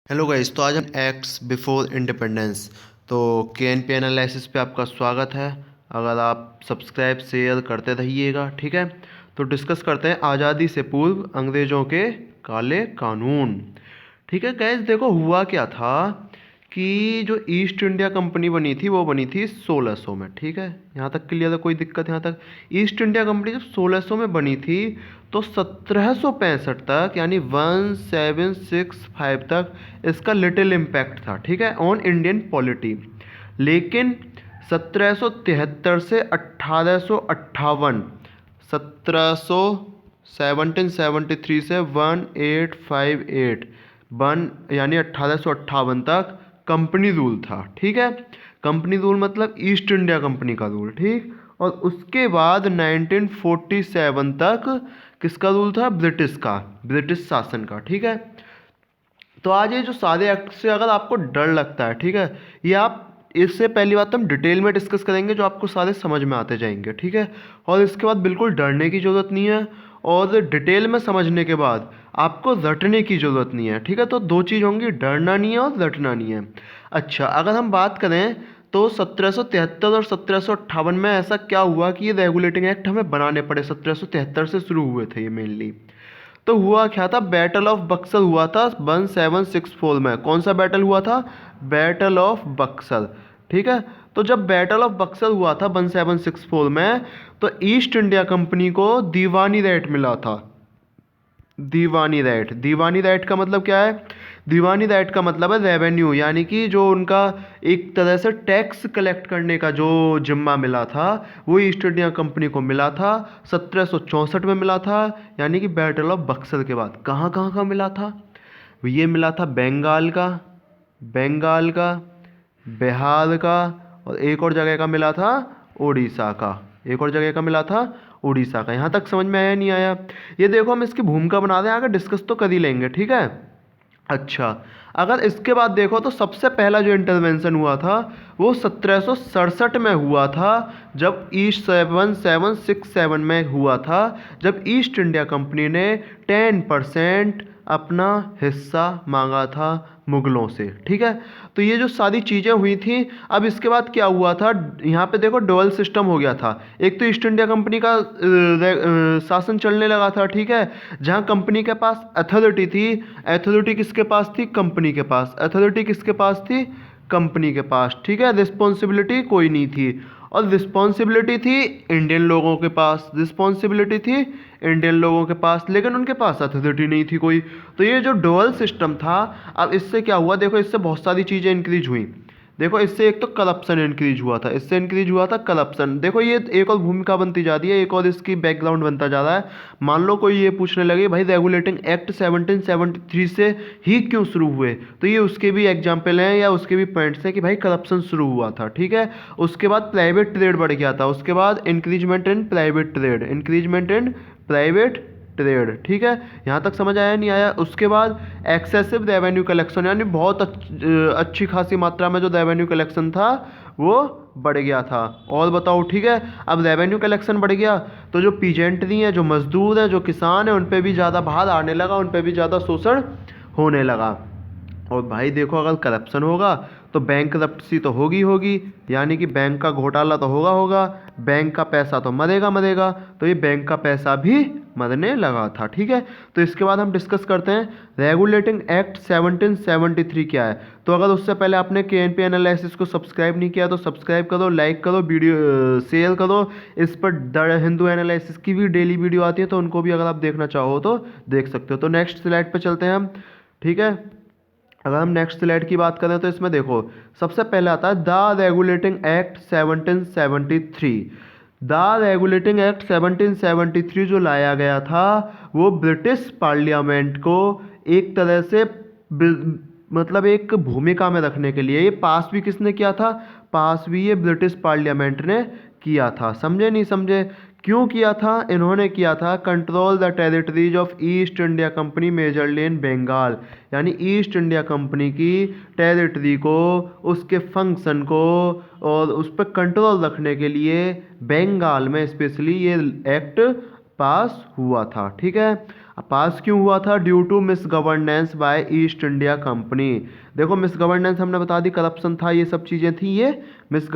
Hello guys, तो आज हम एक्ट्स बिफोर इंडिपेंडेंस तो के एनालिसिस पे आपका स्वागत है। अगर आप सब्सक्राइब शेयर करते रहिएगा, ठीक है। तो डिस्कस करते हैं आज़ादी से पूर्व अंग्रेज़ों के काले कानून। ठीक है गाइस, देखो हुआ क्या था कि जो ईस्ट इंडिया कंपनी बनी थी वो बनी थी 1600 में। ठीक है, यहाँ तक क्लियर है? कोई दिक्कत यहाँ तक? ईस्ट इंडिया कंपनी जब 1600 में बनी थी तो 1765 तक यानी 1765 तक इसका लिटिल इम्पैक्ट था, ठीक है, ऑन इंडियन पॉलिटी। लेकिन 1773 से 1858, 1773 से 1858 यानी 1858 तक कंपनी रूल था, ठीक है। कंपनी रूल मतलब ईस्ट इंडिया कंपनी का रूल, ठीक। और उसके बाद 1947 तक किसका रूल था? ब्रिटिश का, ब्रिटिश शासन का, ठीक है। तो आज ये जो सारे एक्ट से अगर आपको डर लगता है, ठीक है, ये आप इससे पहली बात तो हम डिटेल में डिस्कस करेंगे जो आपको सारे समझ में आते जाएंगे, ठीक है। और इसके बाद बिल्कुल डरने की ज़रूरत नहीं है, और डिटेल में समझने के बाद आपको रटने की ज़रूरत नहीं है, ठीक है। तो दो चीज़ होंगी, डरना नहीं है और रटना नहीं है। अच्छा, अगर हम बात करें तो 1773 और 1758 में ऐसा क्या हुआ कि ये रेगुलेटिंग एक्ट हमें बनाने पड़े? 1773 से शुरू हुए थे ये मेनली। तो हुआ क्या था? बैटल ऑफ बक्सर हुआ था 1764 में। कौन सा बैटल हुआ था? बैटल ऑफ बक्सर, ठीक है। तो जब बैटल ऑफ बक्सर हुआ था 1764 में, तो ईस्ट इंडिया कंपनी को दीवानी राइट मिला था। दीवानी राइट, दीवानी राइट का मतलब क्या है? दीवानी राइट का मतलब है रेवेन्यू, यानी कि जो उनका एक तरह से टैक्स कलेक्ट करने का जो जिम्मा मिला था वो ईस्ट इंडिया कंपनी को मिला था। 1764 में मिला था, यानी कि बैटल ऑफ बक्सर के बाद। कहाँ कहाँ का मिला था? ये मिला था बंगाल का, बंगाल का, बिहार का, और एक और जगह का मिला था उड़ीसा का। एक और जगह का मिला था उड़ीसा का। यहाँ तक समझ में आया नहीं आया? ये देखो, हम इसकी भूमिका बना दें, आगे डिस्कस तो कर ही लेंगे, ठीक है। अच्छा, अगर इसके बाद देखो तो सबसे पहला जो इंटरवेंशन हुआ था वो 1767 में हुआ था, जब ईस्ट 1767 में हुआ था, जब ईस्ट इंडिया कंपनी ने 10% अपना हिस्सा मांगा था मुगलों से, ठीक है। तो ये जो सारी चीज़ें हुई थी, अब इसके बाद क्या हुआ था? यहाँ पे देखो डुअल सिस्टम हो गया था। एक तो ईस्ट इंडिया कंपनी का शासन चलने लगा था, ठीक है, जहाँ कंपनी के पास अथॉरिटी थी। अथॉरिटी किसके पास थी? कंपनी के पास। अथॉरिटी किसके पास थी? कंपनी के पास, ठीक है। रिस्पॉन्सिबिलिटी कोई नहीं थी, और रिस्पॉन्सिबिलिटी थी इंडियन लोगों के पास। रिस्पॉन्सिबिलिटी थी इंडियन लोगों के पास, लेकिन उनके पास अथॉरिटी नहीं थी कोई। तो ये जो डुअल सिस्टम था, अब इससे क्या हुआ? देखो, इससे बहुत सारी चीज़ें इंक्रीज हुई। देखो, इससे एक तो करप्शन इंक्रीज हुआ था, इससे इंक्रीज हुआ था करप्शन। देखो, ये एक और भूमिका बनती जा रही है, एक और इसकी बैकग्राउंड बनता जा रहा है। मान लो कोई ये पूछने लगे, भाई रेगुलेटिंग एक्ट 1773 से ही क्यों शुरू हुए, तो ये उसके भी एग्जाम्पल हैं या उसके भी पॉइंट्स हैं कि भाई करप्शन शुरू हुआ था, ठीक है। उसके बाद प्राइवेट ट्रेड बढ़ गया था, उसके बाद increment in private trade, increment in private trade, ठीक है। यहाँ तक समझ आया नहीं आया? उसके बाद एक्सेसिव रेवेन्यू कलेक्शन, यानी बहुत अच्छी खासी मात्रा में जो रेवेन्यू कलेक्शन था वो बढ़ गया था। और बताओ, ठीक है। अब रेवेन्यू कलेक्शन बढ़ गया तो जो पीजेंट्री हैं, जो मजदूर हैं, जो किसान हैं, उन पर भी ज़्यादा भार आने लगा, उन पर भी ज़्यादा शोषण होने लगा। और भाई देखो, अगर करप्शन होगा तो बैंकरप्सी तो होगी होगी, यानी कि बैंक का घोटाला तो होगा होगा, बैंक का पैसा तो मरेगा मरेगा। तो ये बैंक का पैसा भी मरने लगा था, ठीक है। तो इसके बाद हम डिस्कस करते हैं रेगुलेटिंग एक्ट 1773 क्या है। तो अगर उससे पहले आपने के एनालिसिस को सब्सक्राइब नहीं किया तो सब्सक्राइब करो, लाइक करो, वीडियो शेयर करो। इस पर द हिंदू एनालिसिस की भी डेली वीडियो आती है, तो उनको भी अगर आप देखना चाहो तो देख सकते हो। तो नेक्स्ट स्लाइड पर चलते हैं हम, ठीक है। अगर हम नेक्स्ट स्लाइड की बात करें तो इसमें देखो, सबसे पहले आता है the regulating act 1773। The regulating act 1773 जो लाया गया था वो ब्रिटिश पार्लियामेंट को एक तरह से मतलब एक भूमिका में रखने के लिए, ये पास भी किसने किया था? पास भी ये ब्रिटिश पार्लियामेंट ने किया था। समझे नहीं समझे? क्यों किया था? इन्होंने किया था control the territories of East India Company majorly in Bengal, यानी ईस्ट इंडिया कंपनी की टेरिटरी को, उसके फंक्शन को और उस पर कंट्रोल रखने के लिए बंगाल में स्पेशली ये एक्ट पास हुआ था, ठीक है। पास क्यों हुआ था? Due to misgovernance by East India Company. देखो मिस गवर्नेंस हमने बता दी, करप्शन था, ये सब चीज़ें थी, ये मिस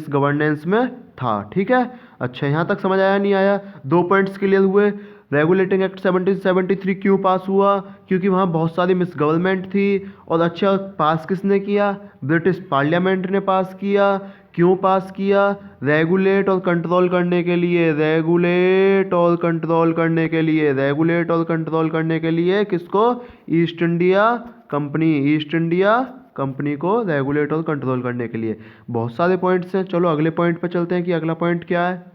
गवर्नेंस में था। ठीक है, अच्छा यहाँ तक समझ आया नहीं आया? 2 पॉइंट्स क्लियर हुए। रेगुलेटिंग एक्ट 1773 क्यों पास हुआ? क्योंकि वहाँ बहुत सारी मिस गवर्नमेंट थी। और अच्छा, पास किसने किया? ब्रिटिश पार्लियामेंट ने पास किया। क्यों पास किया? रेगुलेट और कंट्रोल करने के लिए, रेगुलेट और कंट्रोल करने के लिए, रेगुलेट और कंट्रोल करने के लिए किसको? East India company, east India company को रेगुलेट और कंट्रोल करने के लिए। बहुत सारे पॉइंट्स हैं, चलो अगले पॉइंट पर चलते हैं कि अगला पॉइंट क्या है।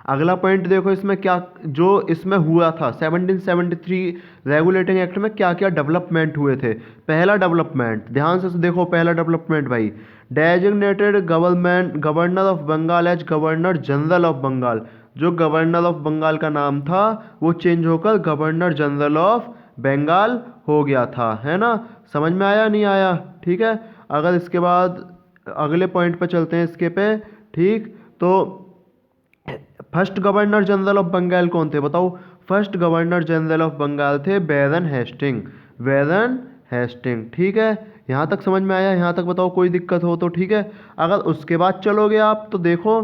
अगला पॉइंट देखो इसमें क्या जो इसमें हुआ था 1773 रेगुलेटिंग एक्ट में क्या क्या डेवलपमेंट हुए थे। पहला डेवलपमेंट, ध्यान से देखो, पहला डेवलपमेंट भाई, designated governor of Bengal as governor general of Bengal. जो गवर्नर ऑफ बंगाल का नाम था वो चेंज होकर गवर्नर जनरल ऑफ बंगाल हो गया था, है ना? समझ में आया नहीं आया? ठीक है, अगर इसके बाद अगले पॉइंट पे चलते हैं इसके पे। ठीक, तो first governor general of Bengal कौन थे बताओ? First governor general of Bengal थे बैरन हेस्टिंग, बैरन हेस्टिंग। ठीक है, यहाँ तक समझ में आया? यहाँ तक बताओ कोई दिक्कत हो तो। ठीक है, अगर उसके बाद चलोगे आप तो देखो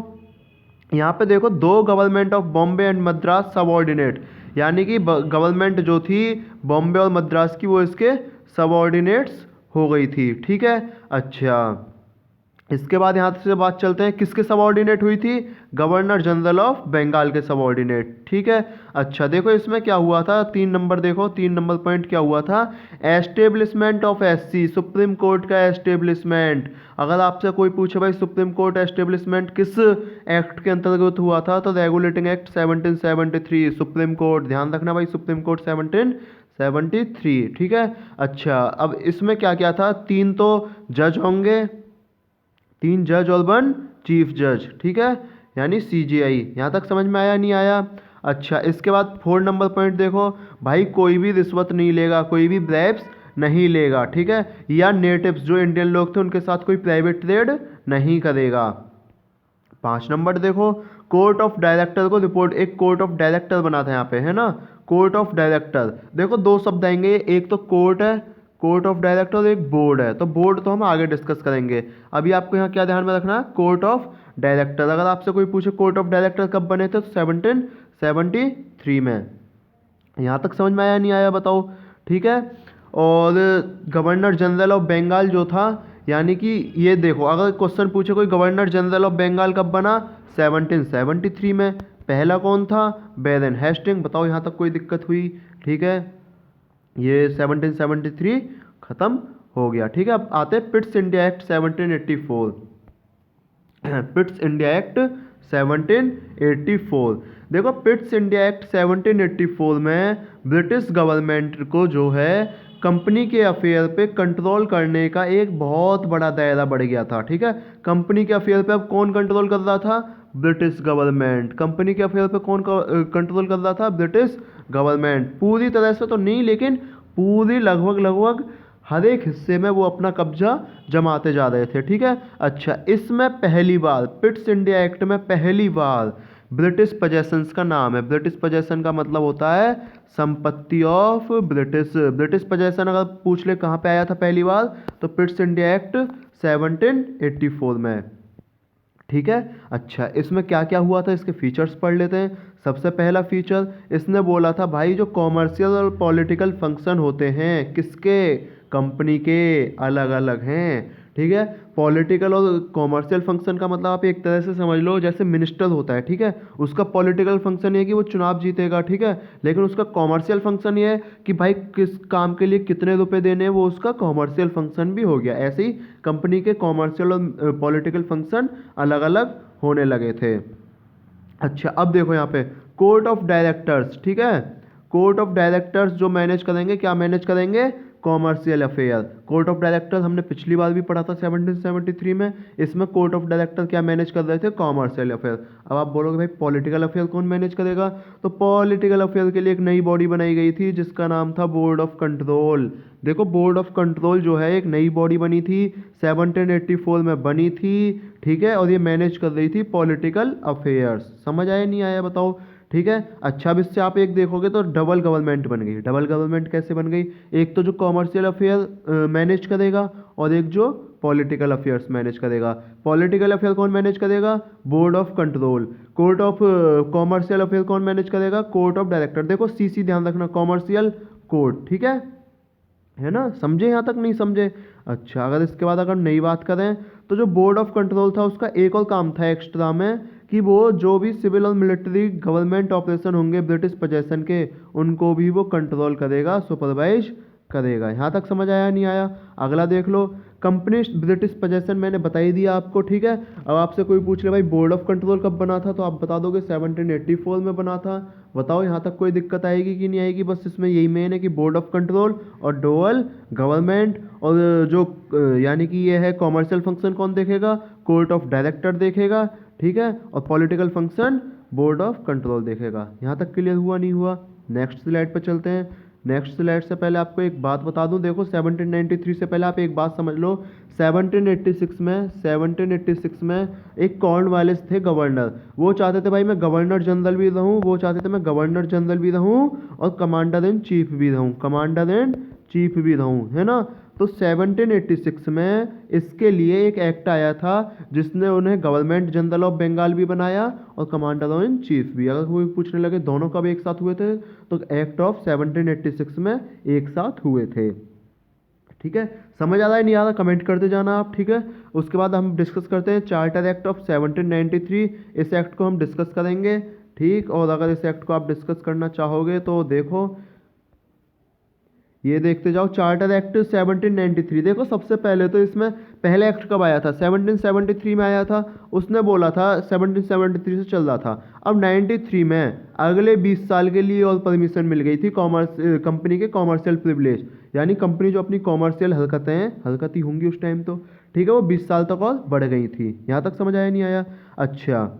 यहाँ पे देखो, 2 government of Bombay and Madras subordinate, यानी कि गवर्नमेंट जो थी बॉम्बे और मद्रास की वो इसके सबऑर्डिनेट्स हो गई थी। ठीक है, अच्छा इसके बाद यहाँ से बात चलते हैं किसके सबऑर्डिनेट हुई थी? गवर्नर जनरल ऑफ बंगाल के सबऑर्डिनेट। ठीक है, अच्छा देखो इसमें क्या हुआ था, 3 नंबर देखो, 3 नंबर पॉइंट क्या हुआ था? Establishment of SC, supreme court का एस्टेब्लिशमेंट। अगर आपसे कोई पूछे भाई सुप्रीम कोर्ट एस्टेब्लिशमेंट किस एक्ट के अंतर्गत हुआ था, तो रेगुलेटिंग एक्ट 1773 सुप्रीम कोर्ट। ध्यान रखना भाई, सुप्रीम कोर्ट 1773। ठीक है, अच्छा अब इसमें क्या क्या था? 3 तो जज होंगे, 3 जज और 1 चीफ जज। ठीक है, यानी CJI। यहाँ तक समझ में आया नहीं आया? अच्छा इसके बाद 4 नंबर पॉइंट देखो भाई, कोई भी रिश्वत नहीं लेगा, कोई भी ब्राइब्स नहीं लेगा। ठीक है, या नेटिव्स जो इंडियन लोग थे उनके साथ कोई प्राइवेट ट्रेड नहीं करेगा। 5 नंबर देखो, कोर्ट ऑफ डायरेक्टर को रिपोर्ट, एक कोर्ट ऑफ डायरेक्टर बना था यहाँ पे, है ना? कोर्ट ऑफ डायरेक्टर, देखो 2 शब्द आएंगे, एक तो कोर्ट है, कोर्ट ऑफ डायरेक्टर, और एक बोर्ड है। तो बोर्ड तो हम आगे डिस्कस करेंगे, अभी आपको यहाँ क्या ध्यान में रखना है? Court of director. अगर आपसे कोई पूछे कोर्ट ऑफ डायरेक्टर कब बने थे, तो 1773 में। यहाँ तक समझ में आया नहीं आया बताओ? ठीक है, और गवर्नर जनरल ऑफ बंगाल जो था, यानी कि ये देखो अगर क्वेश्चन पूछे कोई गवर्नर जनरल ऑफ बंगाल कब बना, 1773 में। पहला कौन था? बैरन हेस्टिंग। बताओ यहाँ तक कोई दिक्कत हुई? ठीक है, ये 1773 खत्म हो गया। ठीक है, अब आते हैं Pitt's India act 1784। Pitt's India act 1784, देखो पिट्स इंडिया एक्ट 1784 में ब्रिटिश गवर्नमेंट को जो है कंपनी के अफेयर पे कंट्रोल करने का एक बहुत बड़ा दायरा बढ़ गया था। ठीक है, कंपनी के अफेयर पे अब कौन कंट्रोल कर रहा था? British government. कंपनी के अफेयर पे कौन कंट्रोल कर रहा था? British government. पूरी तरह से तो नहीं, लेकिन पूरी लगभग हर एक हिस्से में वो अपना कब्जा जमाते जा रहे थे। ठीक है, अच्छा इसमें पहली बार पिट्स इंडिया एक्ट में पहली बार ब्रिटिश पजेशंस का नाम है। ब्रिटिश पजेशन का मतलब होता है संपत्ति ऑफ ब्रिटिश। ब्रिटिश पजेशन अगर पूछ ले कहाँ पे आया था पहली बार, तो पिट्स इंडिया एक्ट 1784 में। ठीक है, अच्छा इसमें क्या क्या हुआ था, इसके फीचर्स पढ़ लेते हैं। सबसे पहला फीचर इसने बोला था भाई जो कॉमर्शियल और पॉलिटिकल फंक्शन होते हैं किसके? कंपनी के, अलग अलग हैं। ठीक है, पॉलिटिकल और कॉमर्शियल फंक्शन का मतलब आप एक तरह से समझ लो जैसे मिनिस्टर होता है। ठीक है, उसका पॉलिटिकल फंक्शन ये है कि वो चुनाव जीतेगा। ठीक है, लेकिन उसका कॉमर्शियल फंक्शन ये है कि भाई किस काम के लिए कितने रुपए देने हैं, वो उसका कॉमर्शियल फंक्शन भी हो गया। ऐसे ही कंपनी के कॉमर्शियल और पॉलिटिकल फंक्शन अलग अलग होने लगे थे। अच्छा अब देखो यहाँ पे कोर्ट ऑफ डायरेक्टर्स। ठीक है, कोर्ट ऑफ डायरेक्टर्स जो मैनेज करेंगे, क्या मैनेज करेंगे? Commercial affair. Court of director हमने पिछली बार भी पढ़ा था 1773 में। इसमें कोर्ट ऑफ डायरेक्टर क्या मैनेज कर रहे थे? Commercial affair. अब आप बोलोगे भाई पॉलिटिकल अफेयर कौन मैनेज करेगा? तो पॉलिटिकल अफेयर के लिए एक नई बॉडी बनाई गई थी जिसका नाम था बोर्ड ऑफ कंट्रोल। देखो बोर्ड ऑफ कंट्रोल जो है एक नई बॉडी बनी थी, 1784 में बनी थी। ठीक है, और ये मैनेज कर रही थी पॉलिटिकल अफेयर्स। समझ आया नहीं आया बताओ? ठीक है। अच्छा, अब इससे आप एक देखोगे तो डबल गवर्नमेंट बन गई। डबल गवर्नमेंट कैसे बन गई? एक तो जो कॉमर्शियल अफेयर मैनेज करेगा और एक जो पॉलिटिकल अफेयर्स मैनेज करेगा। पॉलिटिकल अफेयर कौन मैनेज करेगा? Board of control. Court of commercial affair कौन मैनेज करेगा? Court of director. देखो सीसी ध्यान रखना, कॉमर्शियल कोर्ट, ठीक है ना? समझे यहाँ तक? नहीं समझे? अच्छा, अगर इसके बाद अगर नई बात करें तो जो बोर्ड ऑफ कंट्रोल था उसका एक और काम था एक्स्ट्रा में, कि वो जो भी सिविल और मिलिट्री गवर्नमेंट ऑपरेशन होंगे ब्रिटिश पोजेशन के, उनको भी वो कंट्रोल करेगा, सुपरवाइज करेगा। यहाँ तक समझ आया नहीं आया? अगला देख लो, कंपनी ब्रिटिश पोजेशन मैंने बता ही दिया आपको, ठीक है। अब आपसे कोई पूछ ले भाई बोर्ड ऑफ कंट्रोल कब बना था, तो आप बता दोगे 1784 में बना था। बताओ यहाँ तक कोई दिक्कत आएगी कि नहीं आएगी? बस इसमें यही मेन है कि बोर्ड ऑफ कंट्रोल और डुअल गवर्नमेंट, और जो यानी कि ये है कॉमर्शियल फंक्शन कौन देखेगा? कोर्ट ऑफ डायरेक्टर देखेगा, ठीक है। और political function board of control देखेगा। यहाँ तक क्लियर हुआ नहीं हुआ? नेक्स्ट स्लाइड पर चलते हैं। नेक्स्ट स्लाइड से पहले आपको एक बात बता दूं, देखो 1793 से पहले आप एक बात समझ लो। 1786 में एक कॉर्नवालिस थे गवर्नर। वो चाहते थे भाई मैं गवर्नर जनरल भी रहूं, वो चाहते थे मैं गवर्नर जनरल भी रहूं और कमांडर इन चीफ भी रहूं, कमांडर इन चीफ भी रहूं, है ना। तो 1786 में इसके लिए एक एक्ट आया था जिसने उन्हें गवर्नमेंट जनरल ऑफ बंगाल भी बनाया और कमांडर इन चीफ भी। अगर कोई पूछने लगे दोनों कब एक साथ हुए थे, तो एक्ट ऑफ 1786 में एक साथ हुए थे, ठीक है। समझ आ रहा है नहीं आ रहा? कमेंट करते जाना आप, ठीक है। उसके बाद हम डिस्कस करते हैं चार्टर एक्ट ऑफ 1793। इस एक्ट को हम डिस्कस करेंगे, ठीक। और अगर इस एक्ट को आप डिस्कस करना चाहोगे तो देखो ये देखते जाओ, चार्टर एक्ट 1793। देखो सबसे पहले तो इसमें पहले एक्ट कब आया था? 1773 में आया था। उसने बोला था 1773 से चल रहा था। अब 93 में अगले 20 साल के लिए और परमिशन मिल गई थी कंपनी के कॉमर्शियल प्रिविलेज, यानी कंपनी जो अपनी कॉमर्शियल हरकतें होंगी उस टाइम, तो ठीक है, वो 20 साल तक और बढ़ गई थी। यहाँ तक समझ आया नहीं आया? अच्छा,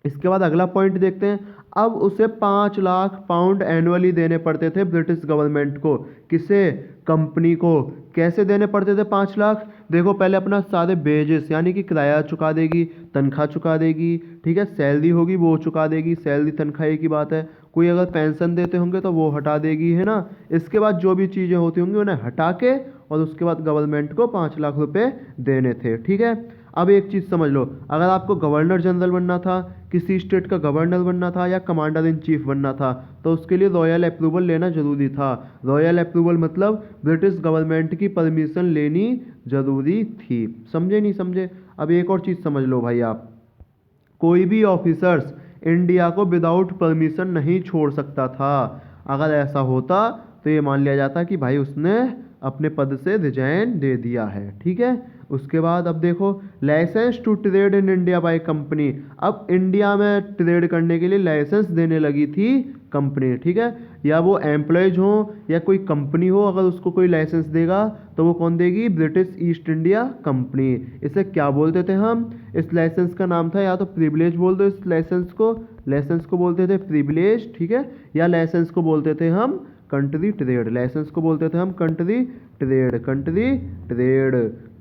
इसके बाद अगला पॉइंट देखते हैं। अब उसे 5 लाख पाउंड एनुअली देने पड़ते थे ब्रिटिश गवर्नमेंट को। किसे? कंपनी को। कैसे देने पड़ते थे 5 लाख? देखो पहले अपना सारे बेजेस यानी कि किराया चुका देगी, तनख्वाह चुका देगी, ठीक है, सैलरी होगी वो चुका देगी, सैलरी तनख्वाह एक ही बात है। कोई अगर पेंशन देते होंगे तो वो हटा देगी, है ना। इसके बाद जो भी चीज़ें होती होंगी उन्हें हटा के और उसके बाद गवर्नमेंट को 5 लाख रुपए देने थे, ठीक है। अब एक चीज़ समझ लो, अगर आपको गवर्नर जनरल बनना था, किसी स्टेट का गवर्नर बनना था या कमांडर इन चीफ बनना था, तो उसके लिए रॉयल अप्रूवल लेना जरूरी था। रॉयल अप्रूवल मतलब ब्रिटिश गवर्नमेंट की परमिशन लेनी जरूरी थी। समझे नहीं समझे? अब एक और चीज़ समझ लो भाई आप, कोई भी ऑफिसर्स इंडिया को विदाउट परमिशन नहीं छोड़ सकता था। अगर ऐसा होता तो ये मान लिया जाता कि भाई उसने अपने पद से रिजाइन दे दिया है, ठीक है। उसके बाद अब देखो, license to trade in India by company. अब इंडिया में ट्रेड करने के लिए लाइसेंस देने लगी थी कंपनी, ठीक है। या वो एम्प्लॉयज हो या कोई कंपनी हो, अगर उसको कोई लाइसेंस देगा तो वो कौन देगी? British east India company. इसे क्या बोलते थे हम? इस लाइसेंस का नाम था, या तो प्रिविलेज बोल दो इस लाइसेंस को बोलते थे प्रिविलेज, ठीक है, या लाइसेंस को बोलते थे हम कंट्री ट्रेड। लाइसेंस को बोलते थे हम कंट्री ट्रेड,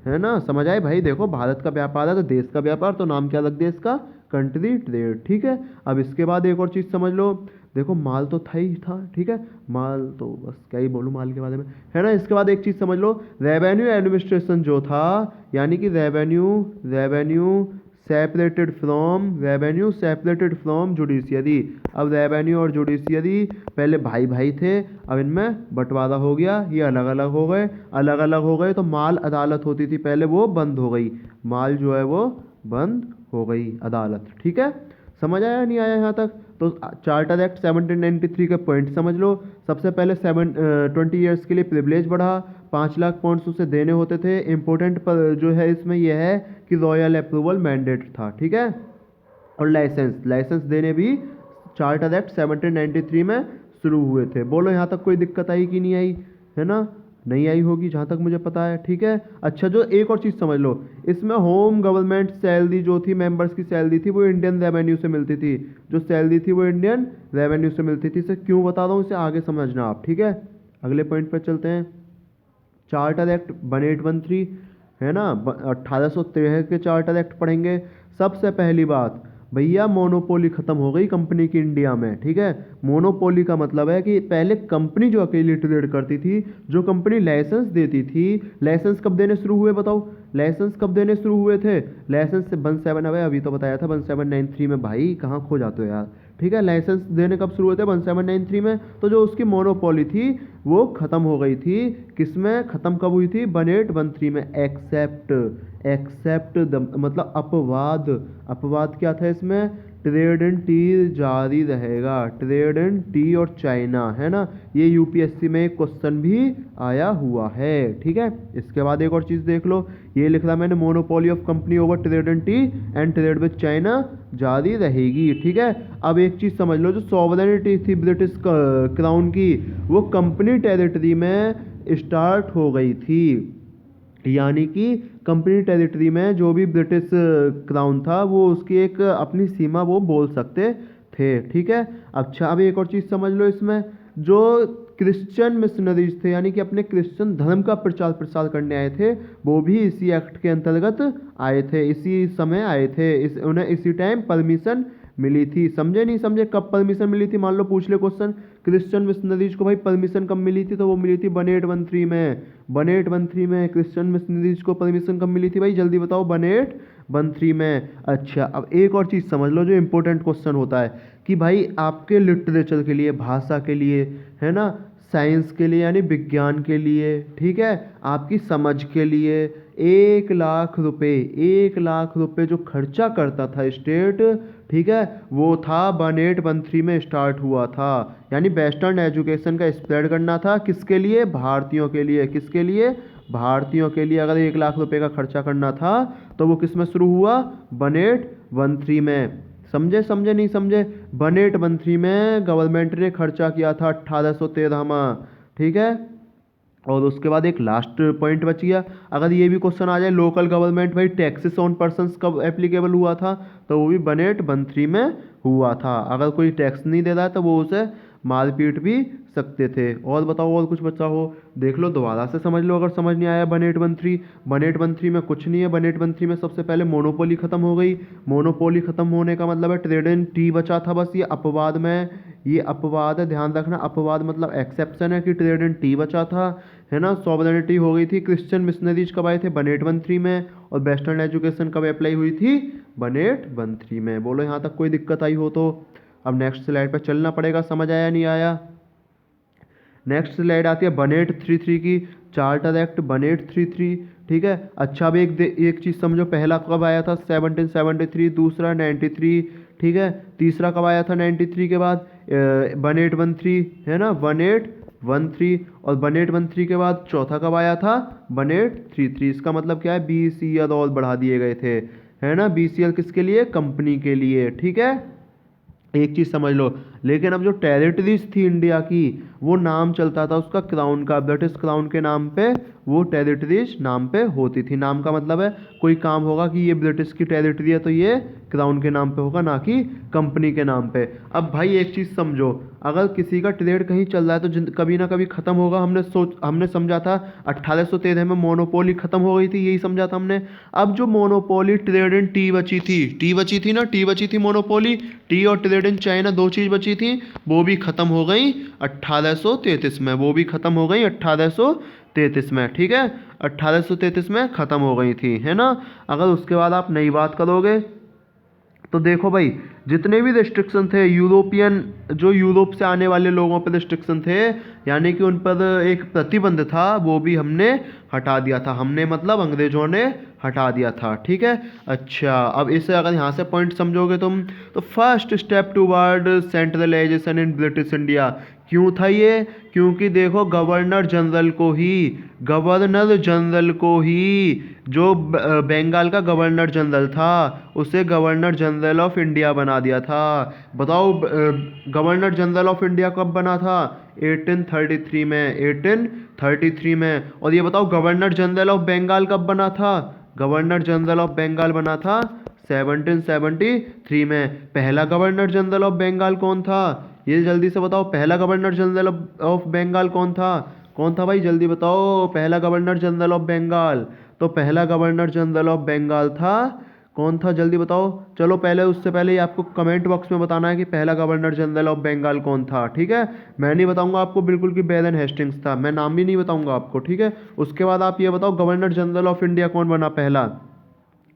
है ना। समझ आए भाई? देखो भारत का व्यापार है तो देश का व्यापार, तो नाम क्या लग दिया इसका? कंट्री ट्रेड, ठीक है। अब इसके बाद एक और चीज़ समझ लो, देखो माल तो था ही था, ठीक है, माल तो बस क्या ही बोलूँ माल के बारे में, है ना। इसके बाद एक चीज़ समझ लो, रेवेन्यू एडमिनिस्ट्रेशन जो था, यानी कि रेवेन्यू सेपरेटेड फ्रॉम जुडिशियरी। अब रेवेन्यू और जुडिशियरी पहले भाई भाई थे, अब इनमें बंटवारा हो गया, ये अलग अलग हो गए। तो माल अदालत होती थी पहले, वो बंद हो गई, माल जो है वो बंद हो गई अदालत, ठीक है। समझ आया नहीं आया यहाँ तक? तो चार्टर एक्ट 1793 के पॉइंट समझ लो। सबसे पहले 20 ईयर्स के लिए प्रिविलेज बढ़ा, 5 लाख पाउंड्स उसे देने होते थे। इम्पोर्टेंट पर जो है इसमें यह है कि रॉयल अप्रूवल मैंडेट था, ठीक है। और लाइसेंस देने भी चार्टर एक्ट 1793 में शुरू हुए थे। बोलो यहाँ तक कोई दिक्कत आई कि नहीं आई? है ना, नहीं आई होगी जहाँ तक मुझे पता है, ठीक है। अच्छा, जो एक और चीज़ समझ लो, इसमें होम गवर्नमेंट सैलरी जो थी, मेंबर्स की सैलरी थी, वो इंडियन रेवेन्यू से मिलती थी। जो सैलरी थी वो इंडियन रेवेन्यू से मिलती थी। इसे क्यों बता रहा हूँ, इसे आगे समझना आप, ठीक है। अगले पॉइंट पर चलते हैं। चार्टर एक्ट 1813, है ना, 1813 के चार्टर एक्ट पढ़ेंगे। सबसे पहली बात, भैया मोनोपोली खत्म हो गई कंपनी की इंडिया में, ठीक है। मोनोपोली का मतलब है कि पहले कंपनी जो अकेली ट्रेड करती थी, जो कंपनी लाइसेंस देती थी, लाइसेंस कब देने शुरू हुए बताओ, लाइसेंस कब देने शुरू हुए थे, लाइसेंस से 17 अभी तो बताया था 1793 में, भाई कहाँ खो जाते हो यार, ठीक है। लाइसेंस देने कब शुरू हुए थे, 1793 में। तो जो उसकी मोनोपोली थी वो खत्म हो गई थी, किसमें खत्म कब हुई थी, 1813 में। एक्सेप्ट, एक्सेप्ट मतलब अपवाद, अपवाद क्या था इसमें, ट्रेड इन टी जारी रहेगा, ट्रेड इन टी और चाइना, है ना। ये यूपीएससी में एक क्वेश्चन भी आया हुआ है, ठीक है। इसके बाद एक और चीज़ देख लो, ये लिख रहा मैंने, monopoly of company over trade in T and trade with China जारी रहेगी, ठीक है। अब एक चीज़ समझ लो, जो सॉवरेनिटी थी ब्रिटिश क्राउन की, वो कंपनी टेरिटरी में स्टार्ट हो गई थी, यानी कि कंपनी टेरिटरी में जो भी ब्रिटिश क्राउन था वो उसकी एक अपनी सीमा वो बोल सकते थे, ठीक है। अच्छा, अब एक और चीज़ समझ लो इसमें, जो क्रिश्चियन मिशनरीज थे, यानी कि अपने क्रिश्चियन धर्म का प्रचार प्रसार करने आए थे, वो भी इसी एक्ट के अंतर्गत आए थे, इसी समय आए थे, उन्हें इसी टाइम परमिशन मिली थी। समझे नहीं समझे, कब परमिशन मिली थी, मान लो पूछ ले क्वेश्चन, क्रिश्चियन मिशनरीज को भाई परमिशन कब मिली थी, तो वो मिली थी 1813 में, 1813 में क्रिश्चियन मिशनरीज को परमिशन कब मिली थी भाई, जल्दी बताओ, 1813 में। अच्छा, अब एक और चीज़ समझ लो जो इंपॉर्टेंट क्वेश्चन होता है कि भाई आपके लिटरेचर के लिए, भाषा के लिए, है ना, साइंस के लिए यानी विज्ञान के लिए, ठीक है, आपकी समझ के लिए 1 लाख रुपए, 1 लाख रुपए जो खर्चा करता था स्टेट, ठीक है, वो था 1813 में स्टार्ट हुआ था, यानी वेस्टर्न एजुकेशन का स्प्रेड करना था, किसके लिए, भारतीयों के लिए, किसके लिए, भारतीयों के लिए। अगर 1 लाख रुपए का खर्चा करना था तो वो किस में शुरू हुआ, 1813 में। समझे समझे नहीं समझे, 1813 में गवर्नमेंट ने खर्चा किया था 1813 में, ठीक है। और उसके बाद एक लास्ट पॉइंट बच गया, अगर ये भी क्वेश्चन आ जाए, लोकल गवर्नमेंट भाई टैक्सेस ऑन पर्सन्स कब एप्लीकेबल हुआ था, तो वो भी 1813 में हुआ था। अगर कोई टैक्स नहीं दे रहा है तो वो उसे मारपीट भी सकते थे। और बताओ और कुछ बचा हो, देख लो दोबारा से समझ लो अगर समझ नहीं आया। 1813, 1813 में कुछ नहीं है, 1813 में सबसे पहले मोनोपोली खत्म हो गई, मोनोपोली खत्म होने का मतलब है ट्रेड इन टी बचा था बस, ये अपवाद में, ये अपवाद है, ध्यान रखना, अपवाद मतलब एक्सेप्शन है कि ट्रेड इन टी बचा था, है ना। सॉवरेनिटी हो गई थी, क्रिश्चियन मिशनरीज कब आए थे, 1813 में, और वेस्टर्न एजुकेशन कब अप्लाई हुई थी, 1813 में। बोलो यहाँ तक कोई दिक्कत आई हो तो। अब नेक्स्ट स्लाइड पर चलना पड़ेगा, समझ आया नहीं आया। नेक्स्ट स्लाइड आती है 1833 की, चार्टर एक्ट 1833, ठीक है। अच्छा, अब एक चीज़ समझो, पहला कब आया था, 1773, दूसरा 93, ठीक है, तीसरा कब आया था 93 के बाद, 1813, है ना, 1813, और 1813 के बाद चौथा कब आया था, 1833। इसका मतलब क्या है, 20 ईयर और बढ़ा दिए गए थे, है ना, 20 ईयर किसके लिए, कंपनी के लिए, ठीक है। एक चीज़ समझ लो, लेकिन अब जो टेरिटरीज थी इंडिया की, वो नाम चलता था उसका क्राउन का, ब्रिटिश क्राउन के नाम पे वो टेरिटरीज नाम पे होती थी। नाम का मतलब है कोई काम होगा कि ये ब्रिटिश की टेरिटरी है तो ये क्राउन के नाम पे होगा, ना कि कंपनी के नाम पे। अब भाई एक चीज़ समझो, अगर किसी का ट्रेड कहीं चल रहा है तो कभी ना कभी ख़त्म होगा। हमने समझा था 1813 में मोनोपोली ख़त्म हो गई थी, यही समझा था हमने। अब जो मोनोपोली ट्रेड इन टी बची थी, टी बची थी ना, टी बची थी मोनोपोली, टी और ट्रेड इन चाइना, दो चीज़ बची थी, वो भी ख़त्म हो गई 1833 में, वो भी ख़त्म हो गई 1833 में, ठीक है, 1833 में ख़त्म हो गई थी, है ना। अगर उसके बाद आप नई बात करोगे तो देखो भाई, जितने भी रिस्ट्रिक्शन थे यूरोपियन, जो यूरोप से आने वाले लोगों पर रिस्ट्रिक्शन थे, यानी कि उन पर एक प्रतिबंध था, वो भी हमने हटा दिया था, हमने मतलब अंग्रेजों ने हटा दिया था, ठीक है। अच्छा, अब इसे अगर यहाँ से पॉइंट समझोगे तुम, तो first step toward centralization in British India, क्यों था ये, क्योंकि देखो गवर्नर जनरल को ही, गवर्नर जनरल को ही, जो बंगाल का गवर्नर जनरल था उसे गवर्नर जनरल ऑफ इंडिया बना दिया था। बताओ गवर्नर जनरल ऑफ इंडिया कब बना था, 1833 में, 1833 में। और ये बताओ गवर्नर जनरल ऑफ बंगाल कब बना था, गवर्नर जनरल ऑफ बंगाल बना था 1773 में। पहला गवर्नर जनरल ऑफ बंगाल कौन था, ये जल्दी से बताओ, पहला गवर्नर जनरल ऑफ बंगाल कौन था, कौन था भाई, जल्दी बताओ, पहला गवर्नर जनरल ऑफ बंगाल। तो पहला गवर्नर जनरल ऑफ बंगाल था कौन था जल्दी बताओ। चलो पहले उससे पहले ही आपको कमेंट बॉक्स में बताना है कि पहला गवर्नर जनरल ऑफ बंगाल कौन था, ठीक है। मैं नहीं बताऊंगा आपको बिल्कुल कि बेलन हेस्टिंग्स था, मैं नाम भी नहीं बताऊंगा आपको, ठीक है। उसके बाद आप ये बताओ गवर्नर जनरल ऑफ इंडिया कौन बना पहला।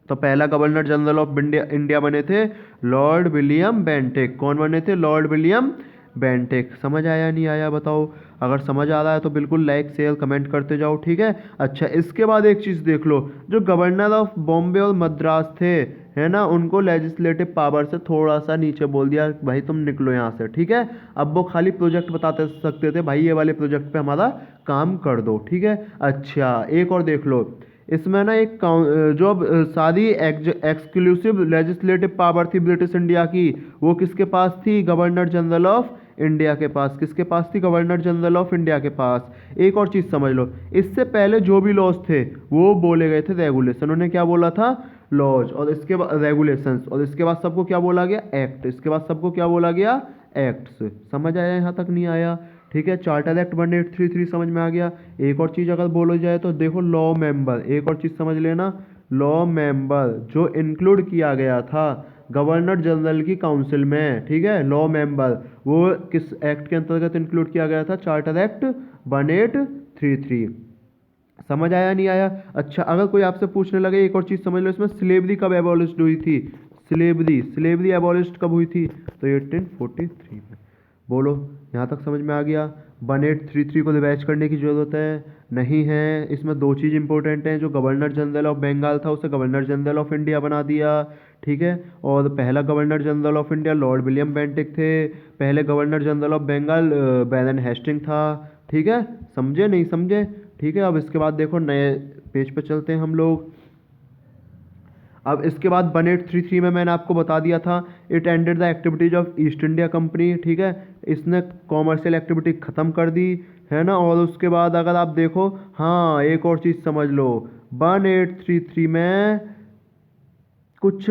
तो पहला governor general of India India बने थे लॉर्ड विलियम बेंटिक। कौन बने थे? Lord William Bentinck. समझ आया नहीं आया बताओ। अगर समझ आ रहा है तो बिल्कुल लाइक शेयर कमेंट करते जाओ, ठीक है। अच्छा, इसके बाद एक चीज़ देख लो, जो गवर्नर ऑफ बॉम्बे और मद्रास थे, है ना, उनको लेजिस्लेटिव पावर से थोड़ा सा नीचे बोल दिया, भाई तुम निकलो यहाँ से, ठीक है। अब वो खाली प्रोजेक्ट बताते सकते थे, भाई ये वाले प्रोजेक्ट पे हमारा काम कर दो, ठीक है। अच्छा, एक और देख लो, इसमें ना एक जो अब सारी एक्सक्लूसिव लेजिस्लेटिव पावर थी ब्रिटिश इंडिया की, वो किसके पास थी? गवर्नर जनरल ऑफ इंडिया के पास। किसके पास थी? गवर्नर जनरल ऑफ इंडिया के पास। एक और चीज़ समझ लो, इससे पहले जो भी लॉज थे वो बोले गए थे रेगुलेशन। उन्होंने क्या बोला था? लॉज। और इसके बाद रेगुलेशंस, और इसके बाद सबको क्या बोला गया? एक्ट। इसके बाद सबको क्या बोला गया? एक्ट्स। समझ आया यहाँ तक? नहीं आया? ठीक है। चार्टर एक्ट 1833 समझ में आ गया। एक और चीज़ अगर बोलो जाए तो देखो लॉ मेंबर, एक और चीज़ समझ लेना, लॉ मेंबर जो इंक्लूड किया गया था गवर्नर जनरल की काउंसिल में, ठीक है, लॉ मेंबर, वो किस एक्ट के अंतर्गत इंक्लूड किया गया था? Charter act 1833। समझ आया नहीं आया? अच्छा, अगर कोई आपसे पूछने लगे एक और चीज़ समझ लो, इसमें स्लेवरी कब एबॉलिश हुई थी? स्लेवरी एबॉलिश कब हुई थी? तो 1843 में। बोलो, यहाँ तक समझ में आ गया? 1833 को रिवाइज करने की ज़रूरत है? नहीं है। इसमें दो चीज़ इंपॉर्टेंट हैं, जो गवर्नर जनरल ऑफ बंगाल था उसे गवर्नर जनरल ऑफ इंडिया बना दिया, ठीक है। और पहला governor general of India Lord William Bentinck थे। पहले governor general of Bengal Baron Hasting था, ठीक है। समझे नहीं समझे? ठीक है। अब इसके बाद देखो नए पेज पे चलते हैं हम लोग। अब इसके बाद 1833 में मैंने आपको बता दिया था, it ended the activities of East India company, ठीक है। इसने कॉमर्शियल एक्टिविटी ख़त्म कर दी, है ना। और उसके बाद अगर आप देखो, हाँ एक और चीज़ समझ लो, 1833 में कुछ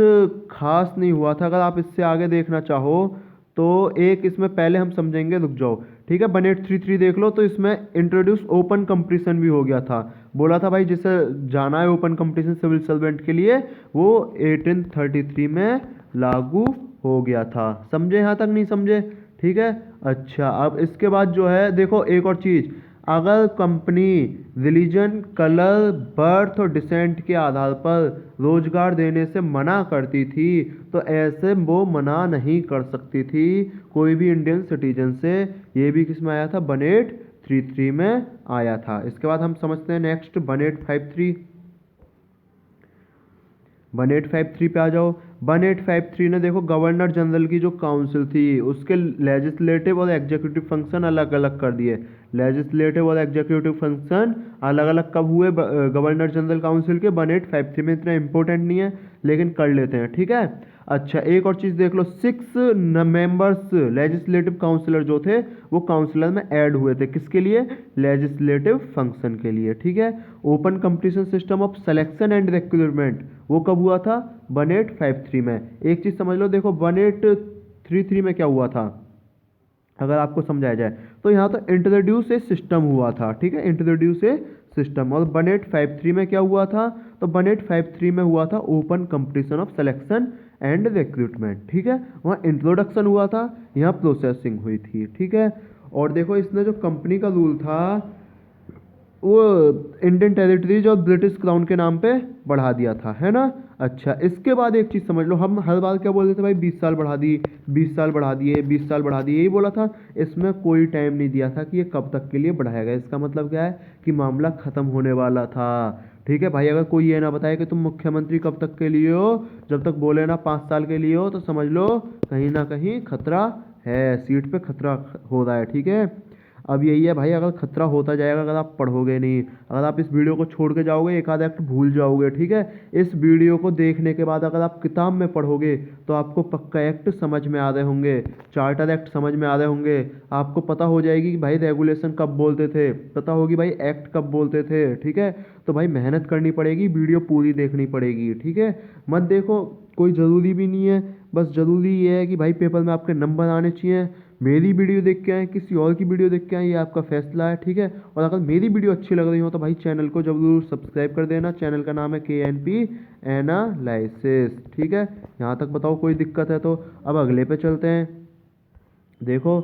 खास नहीं हुआ था। अगर आप इससे आगे देखना चाहो तो एक इसमें पहले हम समझेंगे, रुक जाओ, ठीक है। 1833 देख लो, तो इसमें इंट्रोड्यूस ओपन कंपटीशन भी हो गया था। बोला था भाई जिसे जाना है ओपन कंपटीशन सिविल सर्वेंट के लिए, वो 1833 में लागू हो गया था। समझे यहाँ तक? नहीं समझे? ठीक है। अच्छा, अब इसके बाद जो है देखो एक और चीज़, अगर कंपनी रिलीजन, कलर, बर्थ और डिसेंट के आधार पर रोजगार देने से मना करती थी तो ऐसे वो मना नहीं कर सकती थी कोई भी इंडियन सिटीजन से। ये भी किस में आया था? 1833 में आया था। इसके बाद हम समझते हैं नेक्स्ट 1853। 1853 पे आ जाओ। 1853 ने देखो गवर्नर जनरल की जो काउंसिल थी उसके लेजिस्लेटिव और एग्जीक्यूटिव फंक्शन अलग अलग कर दिए। लेजिस्लेटिव और एग्जीक्यूटिव फंक्शन अलग अलग कब हुए गवर्नर जनरल काउंसिल के? 1853 में। इतना इंपॉर्टेंट नहीं है लेकिन कर लेते हैं, ठीक है। अच्छा, एक और चीज़ देख लो, 6 मेंबर्स लेजिस्लेटिव काउंसिलर जो थे वो काउंसिलर में ऐड हुए थे। किसके लिए? लेजिस्लेटिव फंक्शन के लिए, ठीक है। Open competition system of selection and recruitment वो कब हुआ था? 1853 में। एक चीज़ समझ लो, देखो 1833 में क्या हुआ था अगर आपको समझाया जाए तो, यहाँ तो इंट्रोड्यूस ए सिस्टम हुआ था, ठीक है, इंट्रोड्यूस ए सिस्टम। और 1853 में क्या हुआ था? तो 1853 में हुआ था open competition of selection and recruitment, ठीक है। वहाँ इंट्रोडक्शन हुआ था, यहाँ प्रोसेसिंग हुई थी, ठीक है। और देखो इसने जो कंपनी का रूल था वो इंडियन टेरिटरीज और ब्रिटिश क्राउन के नाम पे बढ़ा दिया था, है ना। अच्छा, इसके बाद एक चीज़ समझ लो, हम हर बार क्या बोलते थे भाई 20 साल बढ़ा दिए, 20 साल बढ़ा दिए, 20 साल बढ़ा दिए, यही बोला था। इसमें कोई टाइम नहीं दिया था कि ये कब तक के लिए बढ़ाया गया। इसका मतलब क्या है कि मामला ख़त्म होने वाला था, ठीक है भाई। अगर कोई ये ना बताए कि तुम मुख्यमंत्री कब तक के लिए हो, जब तक बोले ना 5 साल के लिए हो, तो समझ लो कहीं ना कहीं खतरा है, सीट पे खतरा हो रहा है, ठीक है। अब यही है भाई, अगर खतरा होता जाएगा अगर आप पढ़ोगे नहीं, अगर आप इस वीडियो को छोड़ के जाओगे एक आधा एक्ट भूल जाओगे, ठीक है। इस वीडियो को देखने के बाद अगर आप किताब में पढ़ोगे तो आपको पक्का एक्ट समझ में आ रहे होंगे, चार्टर एक्ट समझ में आ रहे होंगे, आपको पता हो जाएगी कि भाई रेगुलेशन कब बोलते थे, पता होगी भाई एक्ट कब बोलते थे, ठीक है। तो भाई मेहनत करनी पड़ेगी, वीडियो पूरी देखनी पड़ेगी, ठीक है। मत देखो, कोई ज़रूरी भी नहीं है, बस ज़रूरी ये है कि भाई पेपर में आपके नंबर आने चाहिए। मेरी वीडियो देख के आए, किसी और की वीडियो देख के आए, ये आपका फैसला है, ठीक है। और अगर मेरी वीडियो अच्छी लग रही हो तो भाई चैनल को जरूर सब्सक्राइब कर देना। चैनल का नाम है KNP एनालिसिस, ठीक है। यहाँ तक बताओ कोई दिक्कत है तो। अब अगले पे चलते हैं। देखो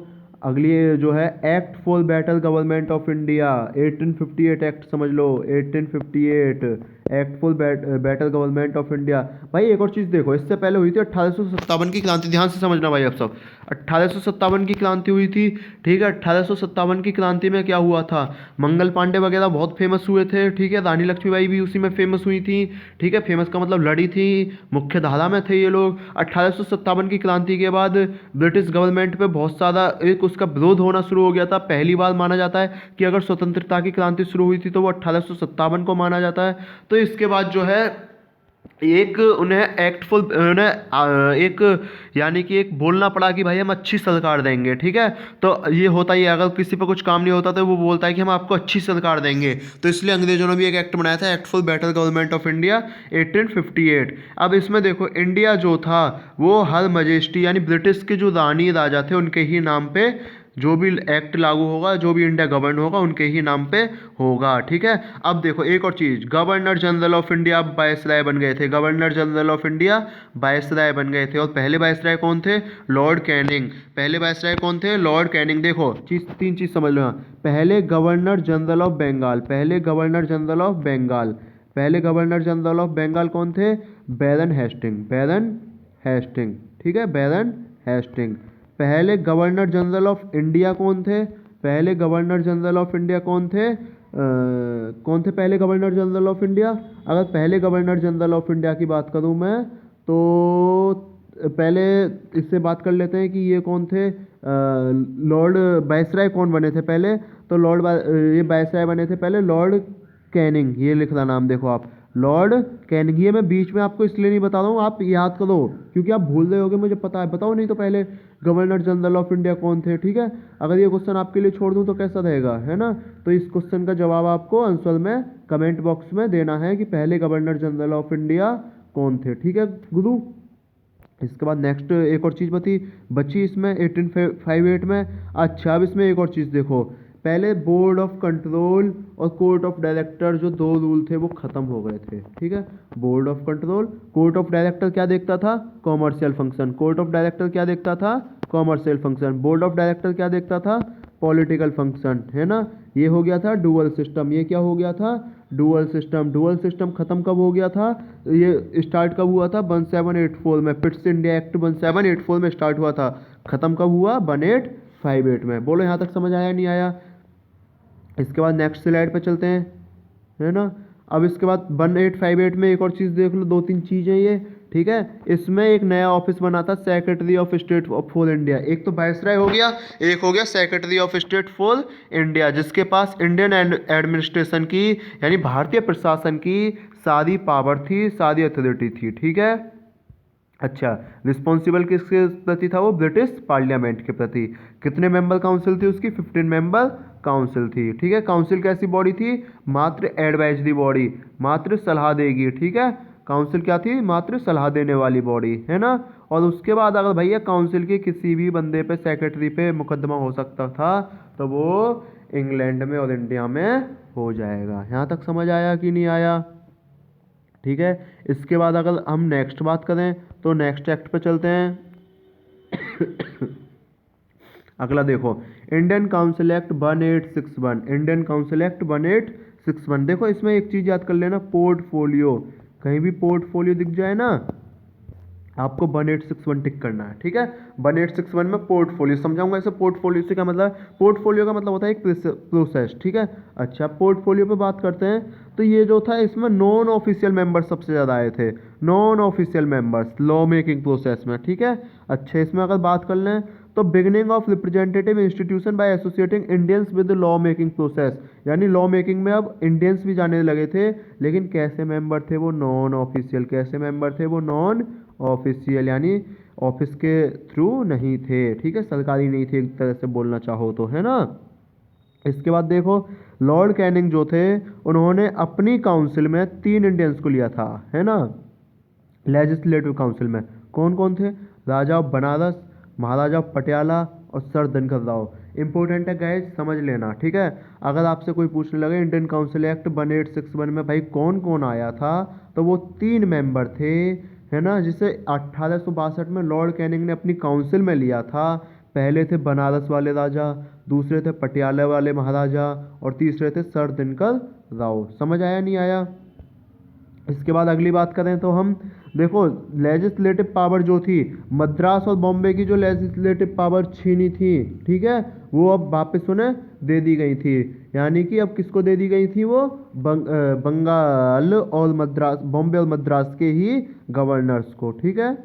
अगली जो है act for better government of India, 1858 act समझ लो, 1858 act for better government of India. भाई एक और चीज़ देखो, इससे पहले हुई थी 1857 की क्रांति, ध्यान से समझना भाई आप सब। 1857 की क्रांति हुई थी, ठीक है। 1857 की क्रांति में क्या हुआ था, मंगल पांडे वगैरह बहुत फेमस हुए थे, ठीक है। रानी लक्ष्मीबाई भी उसी में फेमस हुई थी, ठीक है। फेमस का मतलब लड़ी थी, मुख्य धारा में थे ये लोग। 1857 की क्रांति के बाद ब्रिटिश गवर्नमेंट पे बहुत सारा एक उसका विरोध होना शुरू हो गया था। पहली बार माना जाता है कि अगर स्वतंत्रता की क्रांति शुरू हुई थी तो वो 1857 को माना जाता है। तो इसके बाद जो है एक उन्हें एक्ट फुल उन्हें एक यानी कि एक बोलना पड़ा कि भाई हम अच्छी सरकार देंगे, ठीक है। तो ये होता ही है, अगर किसी पर कुछ काम नहीं होता तो वो बोलता है कि हम आपको अच्छी सरकार देंगे। तो इसलिए अंग्रेजों ने भी एक एक्ट बनाया था, act for better government of India 1858। अब इसमें देखो इंडिया जो था वो हर मजेस्टी यानी ब्रिटिश के जो रानी राजा थे उनके ही नाम पे जो भी एक्ट लागू होगा, जो भी इंडिया गवर्न होगा उनके ही नाम पे होगा, ठीक है। अब देखो एक और चीज़, governor general of India viceroy बन गए थे। Governor general of India viceroy बन गए थे। और पहले वायसराय कौन थे, लॉर्ड कैनिंग। पहले वायसराय कौन थे, लॉर्ड कैनिंग। देखो तीन चीज़ समझ लो यहाँ। पहले गवर्नर जनरल ऑफ बंगाल, पहले गवर्नर जनरल ऑफ बंगाल, पहले गवर्नर जनरल ऑफ बंगाल कौन थे, बैरन हेस्टिंग, बैरन हेस्टिंग, ठीक है, बैरन हेस्टिंग। पहले गवर्नर जनरल ऑफ इंडिया कौन थे, पहले गवर्नर जनरल ऑफ इंडिया कौन थे, कौन थे पहले गवर्नर जनरल ऑफ इंडिया। अगर पहले गवर्नर जनरल ऑफ इंडिया की बात करूं मैं तो पहले इससे बात कर लेते हैं कि ये कौन थे, लॉर्ड वायसराय कौन बने थे पहले। तो ये वायसराय बने थे पहले लॉर्ड कैनिंग, ये लिख रहा नाम देखो आप, लॉर्ड कैनिंग। ये मैं बीच में आपको इसलिए नहीं बता रहा हूँ, आप याद करो क्योंकि आप भूल रहे होगे, मुझे पता है। बताओ नहीं तो पहले गवर्नर जनरल ऑफ इंडिया कौन थे, ठीक है। अगर ये क्वेश्चन आपके लिए छोड़ दूँ तो कैसा रहेगा, है ना। तो इस क्वेश्चन का जवाब आपको आंसर में कमेंट बॉक्स में देना है कि पहले गवर्नर जनरल ऑफ इंडिया कौन थे, ठीक है गुरु। इसके बाद नेक्स्ट एक और चीज़ बची इसमें 1858 में। अच्छा अब इसमें एक और चीज़ देखो, पहले बोर्ड ऑफ कंट्रोल और कोर्ट ऑफ डायरेक्टर जो दो रूल थे वो खत्म हो गए थे, ठीक है। Board of control, court of director क्या देखता था, commercial function. Court of director क्या देखता था, commercial function. Board of director क्या देखता था, पॉलिटिकल फंक्शन, है ना। ये हो गया था डुअल सिस्टम। ये क्या हो गया था, डुअल सिस्टम। डुअल सिस्टम खत्म कब हो गया था, ये स्टार्ट कब हुआ था, 1784 में। पिट्स इंडिया एक्ट 1784 में स्टार्ट हुआ था, खत्म कब हुआ, 1858 में। बोलो यहाँ तक समझ आया नहीं आया। इसके बाद नेक्स्ट स्लाइड पे चलते हैं, है ना। अब इसके बाद 1858 में एक और चीज़ देख लो, दो तीन चीज़ें ये, ठीक है। इसमें एक नया ऑफिस बना था, secretary of state for India. एक तो वायसराय हो गया, एक हो गया secretary of state for India, जिसके पास इंडियन एडमिनिस्ट्रेशन की यानी भारतीय प्रशासन की सारी पावर थी, सारी अथॉरिटी थी, ठीक है। अच्छा रिस्पॉन्सिबल किसके प्रति था वो, ब्रिटिश पार्लियामेंट के प्रति। कितने मेंबर काउंसिल थी उसकी, 15 मेंबर काउंसिल थी, ठीक है। काउंसिल कैसी बॉडी थी, मात्र एडवाइजरी बॉडी, मात्र सलाह देगी, ठीक है। काउंसिल क्या थी, मात्र सलाह देने वाली बॉडी, है ना। और उसके बाद अगर भैया काउंसिल के किसी भी बंदे पे, सेक्रेटरी पे मुकदमा हो सकता था तो वो इंग्लैंड में और इंडिया में हो जाएगा। यहाँ तक समझ आया कि नहीं आया, ठीक है। इसके बाद अगर हम नेक्स्ट बात करें तो नेक्स्ट एक्ट पे चलते हैं। अगला देखो Indian council act 1861, Indian council act 1861। देखो इसमें एक चीज़ याद कर लेना, पोर्टफोलियो, कहीं भी पोर्टफोलियो दिख जाए ना आपको 1861 टिक करना है, ठीक है। 1861 में पोर्टफोलियो समझाऊंगा इसे। पोर्टफोलियो से क्या मतलब, पोर्टफोलियो का मतलब होता है एक प्रोसेस, ठीक है। अच्छा पोर्टफोलियो पे बात करते हैं तो ये जो था इसमें नॉन ऑफिशियल मेंबर्स सबसे ज़्यादा आए थे, non official members law making process में, ठीक है। अच्छा इसमें अगर बात कर लें तो beginning of representative institution by associating Indians with law making process, यानी लॉ मेकिंग में अब इंडियंस भी जाने लगे थे, लेकिन कैसे मेंबर थे वो, नॉन ऑफिशियल। कैसे मेंबर थे वो, नॉन ऑफिशियल, यानी ऑफिस के थ्रू नहीं थे, ठीक है, सरकारी नहीं थे एक तरह से बोलना चाहो तो, है ना। इसके बाद देखो लॉर्ड कैनिंग जो थे उन्होंने अपनी काउंसिल में 3 इंडियंस को लिया था, है ना, लेजिस्लेटिव काउंसिल में। कौन कौन थे, राजा ऑफ बनारस, महाराजा ऑफ पटियाला और सर दिनकर राव। इंपॉर्टेंट है गाइस, समझ लेना, ठीक है। अगर आपसे कोई पूछने लगे इंडियन काउंसिल एक्ट 1861 में भाई कौन कौन आया था, तो वो 3 मेंबर थे, है ना, जिसे 1862 में लॉर्ड कैनिंग ने अपनी काउंसिल में लिया था। पहले थे बनारस वाले राजा, दूसरे थे पटियाला वाले महाराजा, और तीसरे थे सर दिनकर राव। समझ आया नहीं आया? इसके बाद अगली बात करें तो हम देखो लेजिस्लेटिव पावर जो थी, मद्रास और बॉम्बे की जो लेजिस्लेटिव पावर छीनी थी, ठीक है, वो अब वापस उन्हें दे दी गई थी। यानी कि अब किसको दे दी गई थी? वो बंगाल और मद्रास, बॉम्बे और मद्रास के ही गवर्नर्स को, ठीक है।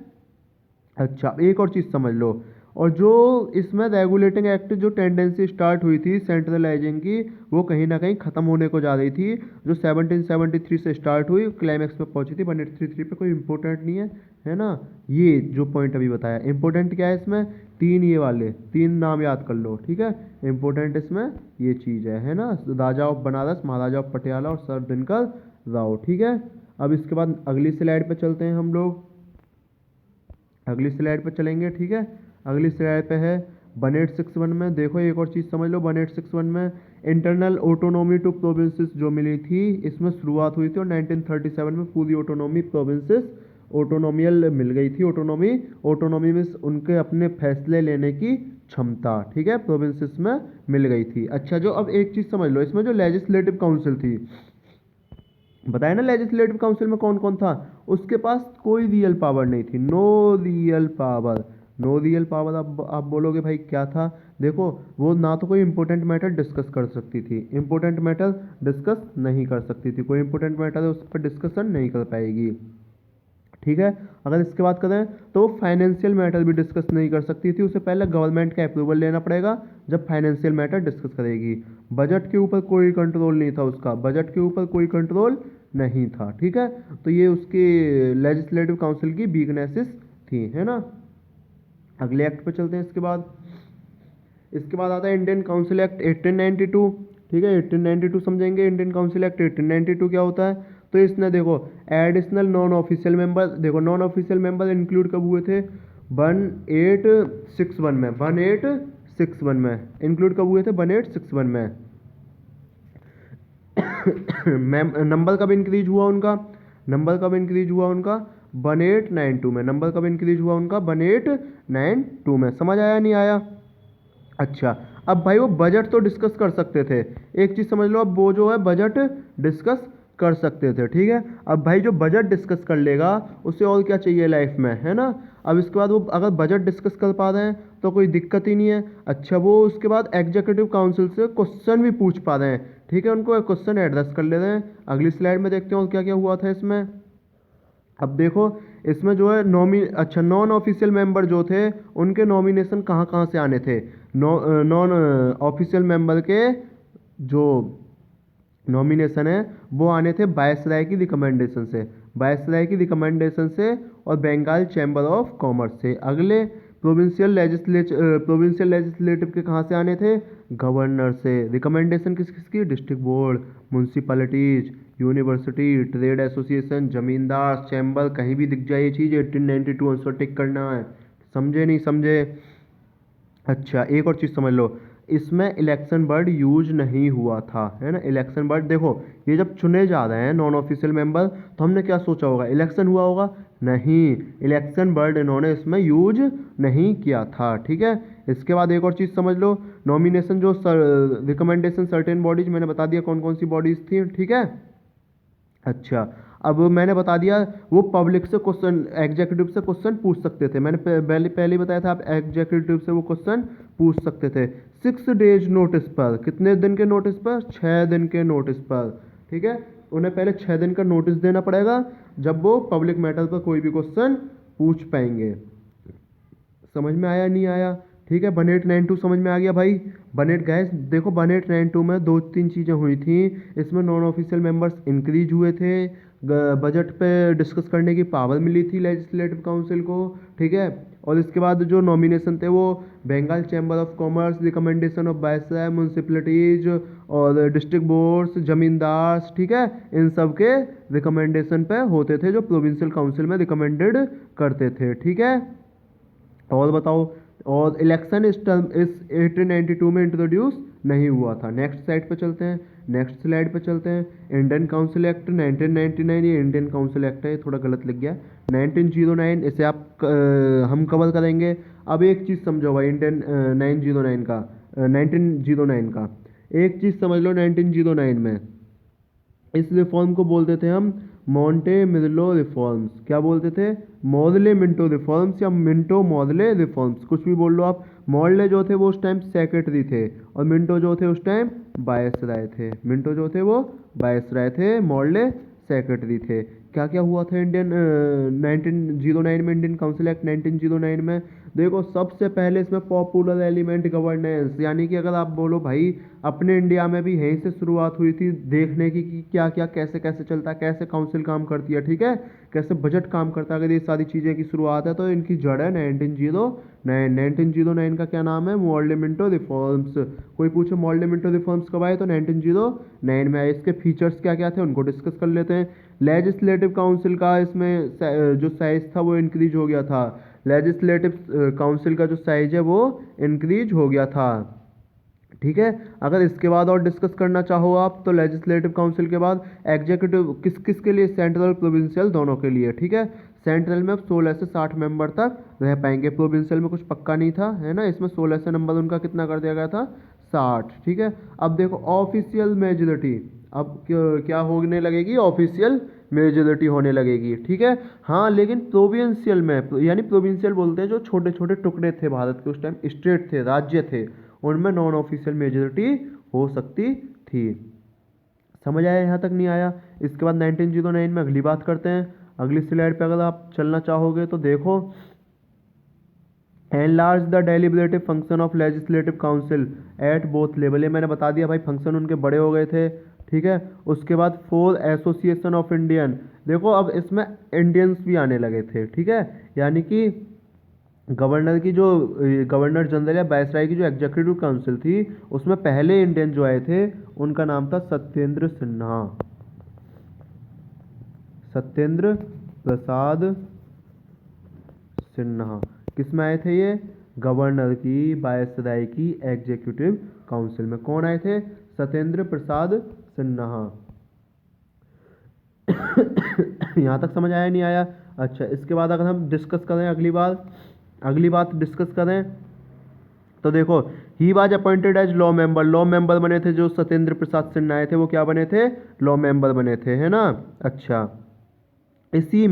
अच्छा, एक और चीज़ समझ लो, और जो इसमें रेगुलेटिंग एक्ट जो टेंडेंसी स्टार्ट हुई थी सेंट्रलाइजिंग की, वो कहीं ना कहीं ख़त्म होने को जा रही थी, जो 1773 से स्टार्ट हुई, क्लाइमैक्स पे पहुंची थी 1833 पे। कोई इंपॉर्टेंट नहीं है ना? ये जो पॉइंट अभी बताया इंपॉर्टेंट क्या है इसमें? 3 ये वाले 3 नाम याद कर लो, ठीक है। इंपॉर्टेंट इसमें ये चीज़ है ना, राजा ऑफ बनारस, महाराजा ऑफ पटियाला और सर दिनकर राव, ठीक है। अब इसके बाद अगली स्लाइड पे चलते हैं हम लोग, अगली स्लाइड पे चलेंगे, ठीक है। अगली स्लाइड पे है 1861 में, देखो एक और चीज़ समझ लो, 1861 में इंटरनल ऑटोनॉमी टू प्रोविंसेस जो मिली थी, इसमें शुरुआत हुई थी, और 1937 में पूरी ऑटोनॉमी प्रोविंसेस ऑटोनॉमियल मिल गई थी। ऑटोनॉमी में उनके अपने फैसले लेने की क्षमता, ठीक है, प्रोविंसेस में मिल गई थी। अच्छा, जो अब एक चीज़ समझ लो, इसमें जो लेजिस्लेटिव काउंसिल थी, बताया ना लेजिस्लेटिव काउंसिल में कौन कौन था, उसके पास कोई रियल पावर नहीं थी, no real power. No real power, अब आप बोलोगे भाई क्या था? देखो, वो ना तो कोई इंपॉर्टेंट मैटर डिस्कस कर सकती थी, इंपॉर्टेंट मैटर डिस्कस नहीं कर सकती थी, कोई इंपॉर्टेंट मैटर है उस पर डिस्कशन नहीं कर पाएगी, ठीक है। अगर इसके बात करें तो फाइनेंशियल मैटर भी डिस्कस नहीं कर सकती थी, उसे पहले गवर्नमेंट का अप्रूवल लेना पड़ेगा जब फाइनेंशियल मैटर डिस्कस करेगी। बजट के ऊपर कोई कंट्रोल नहीं था उसका, बजट के ऊपर कोई कंट्रोल नहीं था, ठीक है। तो ये उसके लेजिस्लेटिव काउंसिल की वीकनेसेस थी, है ना। अगले एक्ट पे चलते हैं। इसके बाद आता है इंडियन काउंसिल एक्ट 1892, ठीक है। 1892 समझेंगे। इंडियन काउंसिल एक्ट 1892 क्या होता है? तो इसने देखो एडिशनल नॉन ऑफिशियल मेंबर, देखो नॉन ऑफिशियल मेंबर इंक्लूड कब हुए थे? 1861 में, 1861 में इंक्लूड कब हुए थे? 1861 में। नंबर कब इंक्रीज हुआ उनका? नंबर कब इंक्रीज हुआ उनका? 1892 में। नंबर कब इंक्रीज हुआ उनका? 1892 में। समझ आया नहीं आया? अच्छा, अब भाई वो बजट तो डिस्कस कर सकते थे, एक चीज़ समझ लो, अब वो जो है बजट डिस्कस कर सकते थे, ठीक है। अब भाई जो बजट डिस्कस कर लेगा उसे और क्या चाहिए लाइफ में, है ना। अब इसके बाद वो अगर बजट डिस्कस कर पा रहे हैं तो कोई दिक्कत ही नहीं है। अच्छा, वो उसके बाद एग्जीक्यूटिव काउंसिल से क्वेश्चन भी पूछ पा रहे हैं, ठीक है, उनको क्वेश्चन एड्रेस कर ले रहे हैं। अगली स्लाइड में देखते हैं क्या क्या हुआ था इसमें। अब देखो इसमें जो है नॉन ऑफिशियल मेंबर जो थे उनके नॉमिनेशन कहाँ कहाँ से आने थे? नॉन ऑफिशियल मेंबर के जो नॉमिनेशन है वो आने थे वायसराय की रिकमेंडेशन से, वायसराय की रिकमेंडेशन से, और बंगाल चैम्बर ऑफ कॉमर्स से। अगले प्रोविंशियल लेजिस्लेटिव के कहाँ से आने थे? गवर्नर से। रिकमेंडेशन किस किसकी? District board, municipalities, university, trade association, जमींदार, चैम्बर, कहीं भी दिख जाए ये चीज़ 1892 आंसर टिक करना है। समझे नहीं समझे? अच्छा, एक और चीज़ समझ लो, इसमें इलेक्शन वर्ड यूज नहीं हुआ था, है ना। इलेक्शन वर्ड देखो, ये जब चुने जा रहे हैं नॉन ऑफिशियल मेंबर तो हमने क्या सोचा होगा? इलेक्शन हुआ होगा? नहीं, इलेक्शन वर्ड इन्होंने इसमें यूज नहीं किया था, ठीक है। इसके बाद एक और चीज़ समझ लो, नॉमिनेशन जो रिकमेंडेशन सर्टेन बॉडीज, मैंने बता दिया कौन कौन सी बॉडीज थी, ठीक है। अच्छा, अब मैंने बता दिया वो पब्लिक से क्वेश्चन, एग्जीक्यूटिव से क्वेश्चन पूछ सकते थे, मैंने पहले ही बताया था, आप एग्जीक्यूटिव से वो क्वेश्चन पूछ सकते थे 6 डेज नोटिस पर। कितने दिन के नोटिस पर? 6 दिन के नोटिस पर, ठीक है। उन्हें पहले 6 दिन का नोटिस देना पड़ेगा जब वो पब्लिक मैटर पर कोई भी क्वेश्चन पूछ पाएंगे। समझ में आया नहीं आया? ठीक है, 1892 समझ में आ गया भाई। 18 गैस देखो 1892 में 2-3 चीज़ें हुई थी, इसमें नॉन ऑफिशियल मेंबर्स इंक्रीज हुए थे, बजट पे डिस्कस करने की पावर मिली थी लेजिस्लेटिव काउंसिल को, ठीक है। और इसके बाद जो नॉमिनेशन थे वो Bengal chamber of commerce, recommendation of viceroy, municipalities और डिस्ट्रिक्ट बोर्ड्स, जमींदार्स, ठीक है, इन सब के रिकमेंडेशन पे होते थे, जो प्रोविंशियल काउंसिल में रिकमेंडेड करते थे, ठीक है। और बताओ और इलेक्शन इस 1892 में इंट्रोड्यूस नहीं हुआ था। नेक्स्ट स्लाइड पे चलते हैं। नेक्स्ट स्लाइड पे चलते हैं। इंडियन काउंसिल एक्ट 1999, ये इंडियन काउंसिल एक्ट है, ये थोड़ा गलत लिख गया। 1909 इसे आप हम कवर करेंगे। अब एक चीज़ समझो भाई, इंडियन 1909 का एक चीज़ समझ लो। 1909 में इस रिफॉर्म को बोलते थे हम मॉन्टे मिलो रिफॉर्म्स। क्या बोलते थे? मॉडले मिंटो रिफॉर्म्स या मिंटो मॉडले रिफॉर्म्स, कुछ भी बोल लो आप। मॉडले जो थे वो उस टाइम सेक्रेटरी थे और मिंटो जो थे उस टाइम वायसराय थे। मिंटो जो थे वो वायसराय थे, मॉडले सेक्रेटरी थे। क्या क्या हुआ था इंडियन 1909 में, इंडियन काउंसिल एक्ट 1909 में? देखो सबसे पहले इसमें पॉपुलर एलिमेंट गवर्नेंस, यानी कि अगर आप बोलो भाई अपने इंडिया में भी यहीं से शुरुआत हुई थी देखने की कि क्या क्या कैसे कैसे चलता है, कैसे काउंसिल काम करती है, ठीक है, कैसे बजट काम करता है। अगर ये सारी चीज़ें की शुरुआत है तो इनकी जड़ है 1909। 1909 का क्या नाम है? मॉडलेमेंटो रिफॉर्म्स। कोई पूछे मॉडलेमेंटो रिफॉर्म्स कब आए तो 1909 में आए। इसके फीचर्स क्या क्या थे उनको डिस्कस कर लेते हैं। लेजिस्लेटिव काउंसिल का इसमें जो साइज था वो इंक्रीज हो गया था। लेजिस्लेटिव काउंसिल का जो साइज है वो इंक्रीज हो गया था, ठीक है। अगर इसके बाद और डिस्कस करना चाहो आप तो लेजिस्लेटिव काउंसिल के बाद एग्जीक्यूटिव किस किस के लिए? सेंट्रल प्रोविंशियल दोनों के लिए, ठीक है। सेंट्रल में 16 से 60 मेंबर तक रह पाएंगे, प्रोविंशियल में कुछ पक्का नहीं था, है ना। इसमें 16 से नंबर उनका कितना कर दिया गया था? 60, ठीक है। अब देखो ऑफिशियल मेजोरिटी, अब क्या होने लगेगी? ऑफिशियल मेजोरिटी होने लगेगी, ठीक है। हाँ लेकिन प्रोविंशियल में, यानी प्रोविंशियल बोलते हैं जो छोटे छोटे टुकड़े थे भारत के, उस टाइम स्टेट थे, राज्य थे, उनमें नॉन ऑफिशियल मेजोरिटी हो सकती थी। समझ आया? यहाँ तक नहीं आया? इसके बाद 1909 में अगली बात करते हैं। अगली स्लाइड पे अगर आप चलना चाहोगे तो देखो, enlarge the deliberative function of legislative council at both level. ये मैंने बता दिया भाई, फंक्शन उनके बड़े हो गए थे, ठीक है। उसके बाद फोर एसोसिएशन ऑफ इंडियन, देखो अब इसमें इंडियंस भी आने लगे थे, ठीक है। यानी कि गवर्नर की जो गवर्नर जनरल या वायसराय की जो एग्जीक्यूटिव काउंसिल थी उसमें पहले इंडियन जो आए थे उनका नाम था सत्येंद्र सिन्हा, सत्येंद्र प्रसाद सिन्हा। किस में आए थे ये? गवर्नर की वायसराय की एग्जीक्यूटिव काउंसिल में। कौन आए थे? सत्येंद्र प्रसाद सिन्हा। यहाँ तक समझ आया नहीं आया? अच्छा, इसके बाद अगर हम डिस्कस करें अगली बात डिस्कस करें तो देखो, he was appointed as law member. Law member बने थे जो सत्येंद्र प्रसाद सिन्हा आए थे, वो क्या बने थे? लॉ मेंबर बने थे, है ना। अच्छा, इसी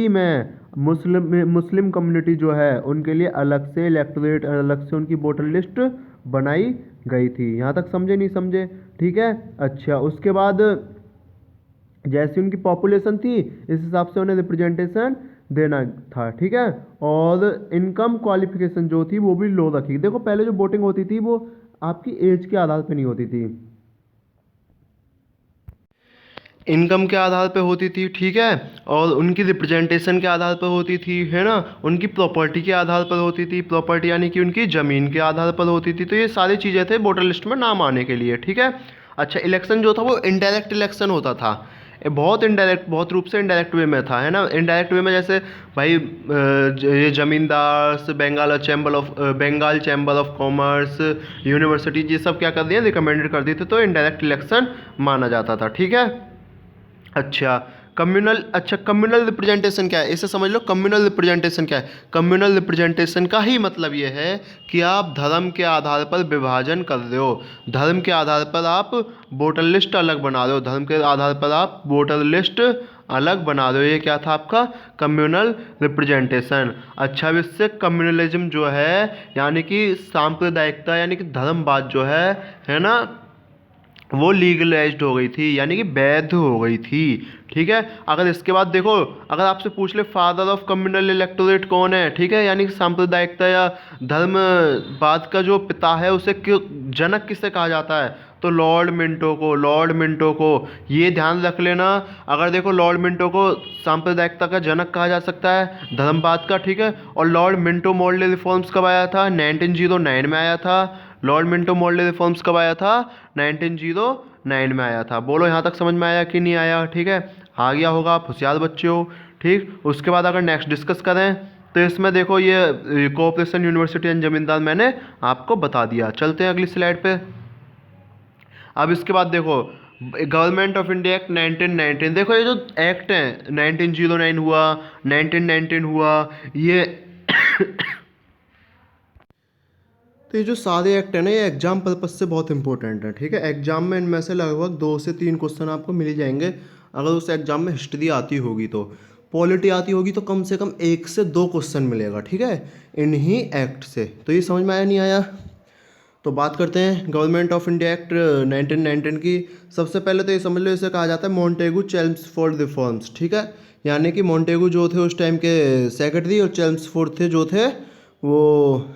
में मुस्लिम कम्युनिटी जो है उनके लिए अलग से इलेक्टोरेट, अलग से उनकी वोटर लिस्ट बनाई गई थी। यहाँ तक समझे नहीं समझे? ठीक है। अच्छा, उसके बाद जैसी उनकी पॉपुलेशन थी इस हिसाब से उन्हें रिप्रेजेंटेशन देना था, ठीक है। और इनकम क्वालिफिकेशन जो थी वो भी लो रखी। देखो पहले जो वोटिंग होती थी वो आपकी एज के आधार पे नहीं होती थी, इनकम के आधार पे होती थी, ठीक है। और उनकी रिप्रेजेंटेशन के आधार पर होती थी, है ना। उनकी प्रॉपर्टी के आधार पर होती थी, प्रॉपर्टी यानी कि उनकी ज़मीन के आधार पर होती थी। तो ये सारी चीज़ें थे वोटर लिस्ट में नाम आने के लिए, ठीक है। अच्छा, इलेक्शन जो था वो इनडायरेक्ट इलेक्शन होता था, बहुत इनडायरेक्ट, बहुत रूप से इनडायरेक्ट वे में था, है ना। इनडायरेक्ट वे में जैसे भाई ये zamindar, Bengal chamber of commerce, university, ये सब क्या कर दिए? रिकमेंडेड कर दिए थे, तो इनडायरेक्ट इलेक्शन माना जाता था, ठीक है। अच्छा, कम्युनल रिप्रेजेंटेशन क्या है? इसे समझ लो, कम्युनल रिप्रेजेंटेशन क्या है? कम्युनल रिप्रेजेंटेशन का ही मतलब ये है कि आप धर्म के आधार पर विभाजन कर रहे हो, धर्म के आधार पर आप वोटर लिस्ट अलग बना रहे हो, धर्म के आधार पर आप वोटर लिस्ट अलग बना रहे हो। ये क्या था आपका? Communal representation. अच्छा, अब इससे कम्युनलिज्म जो है यानी कि सांप्रदायिकता यानी कि धर्मवाद जो है ना, वो लीगलाइज्ड हो गई थी, यानी कि वैध हो गई थी, ठीक है। अगर इसके बाद देखो, अगर आपसे पूछ ले फादर ऑफ कम्युनल इलेक्टोरेट कौन है, ठीक है, यानी कि सांप्रदायिकता या धर्मवाद का जो पिता है उसे जनक किसे कहा जाता है? तो लॉर्ड मिंटो को ये ध्यान रख लेना। अगर देखो, लॉर्ड मिंटो को सांप्रदायिकता का जनक कहा जा सकता है, धर्मवाद का, ठीक है। और लॉर्ड मिंटो मॉडल रिफॉर्म्स कब आया था? 1909 में आया था। लॉर्ड मिंटो मॉडल रिफॉर्म्स कब आया था? 1909 में आया था। बोलो यहाँ तक समझ में आया कि नहीं आया? ठीक है, आ गया होगा, आप होशियार बच्चे हो, ठीक। उसके बाद अगर नेक्स्ट डिस्कस करें तो इसमें देखो ये कोऑपरेशन यूनिवर्सिटी एंड जमींदार मैंने आपको बता दिया। चलते हैं अगली स्लाइड पे। अब इसके बाद देखो गवर्नमेंट ऑफ इंडिया एक्ट 1919। देखो ये जो एक्ट है 1909 हुआ, 1919 हुआ, ये तो ये जो सारे एक्ट है ना ये एग्जाम पर्पज से बहुत इंपॉर्टेंट है, ठीक है। एग्जाम में इनमें से लगभग 2 से 3 क्वेश्चन आपको मिल ही जाएंगे अगर उस एग्जाम में हिस्ट्री आती होगी तो। पॉलिटी आती होगी तो कम से कम 1 से 2 क्वेश्चन मिलेगा, ठीक है, इन्हीं एक्ट से। तो ये समझ में आया नहीं आया? तो बात करते हैं गवर्नमेंट ऑफ इंडिया एक्ट 1919 की। सबसे पहले तो ये समझ लो इसे कहा जाता है मॉन्टेगू चेम्सफोर्ड रिफॉर्म्स, ठीक है। यानी कि मॉन्टेगू जो थे उस टाइम के सेक्रेटरी और चेम्सफोर्ड थे जो थे वो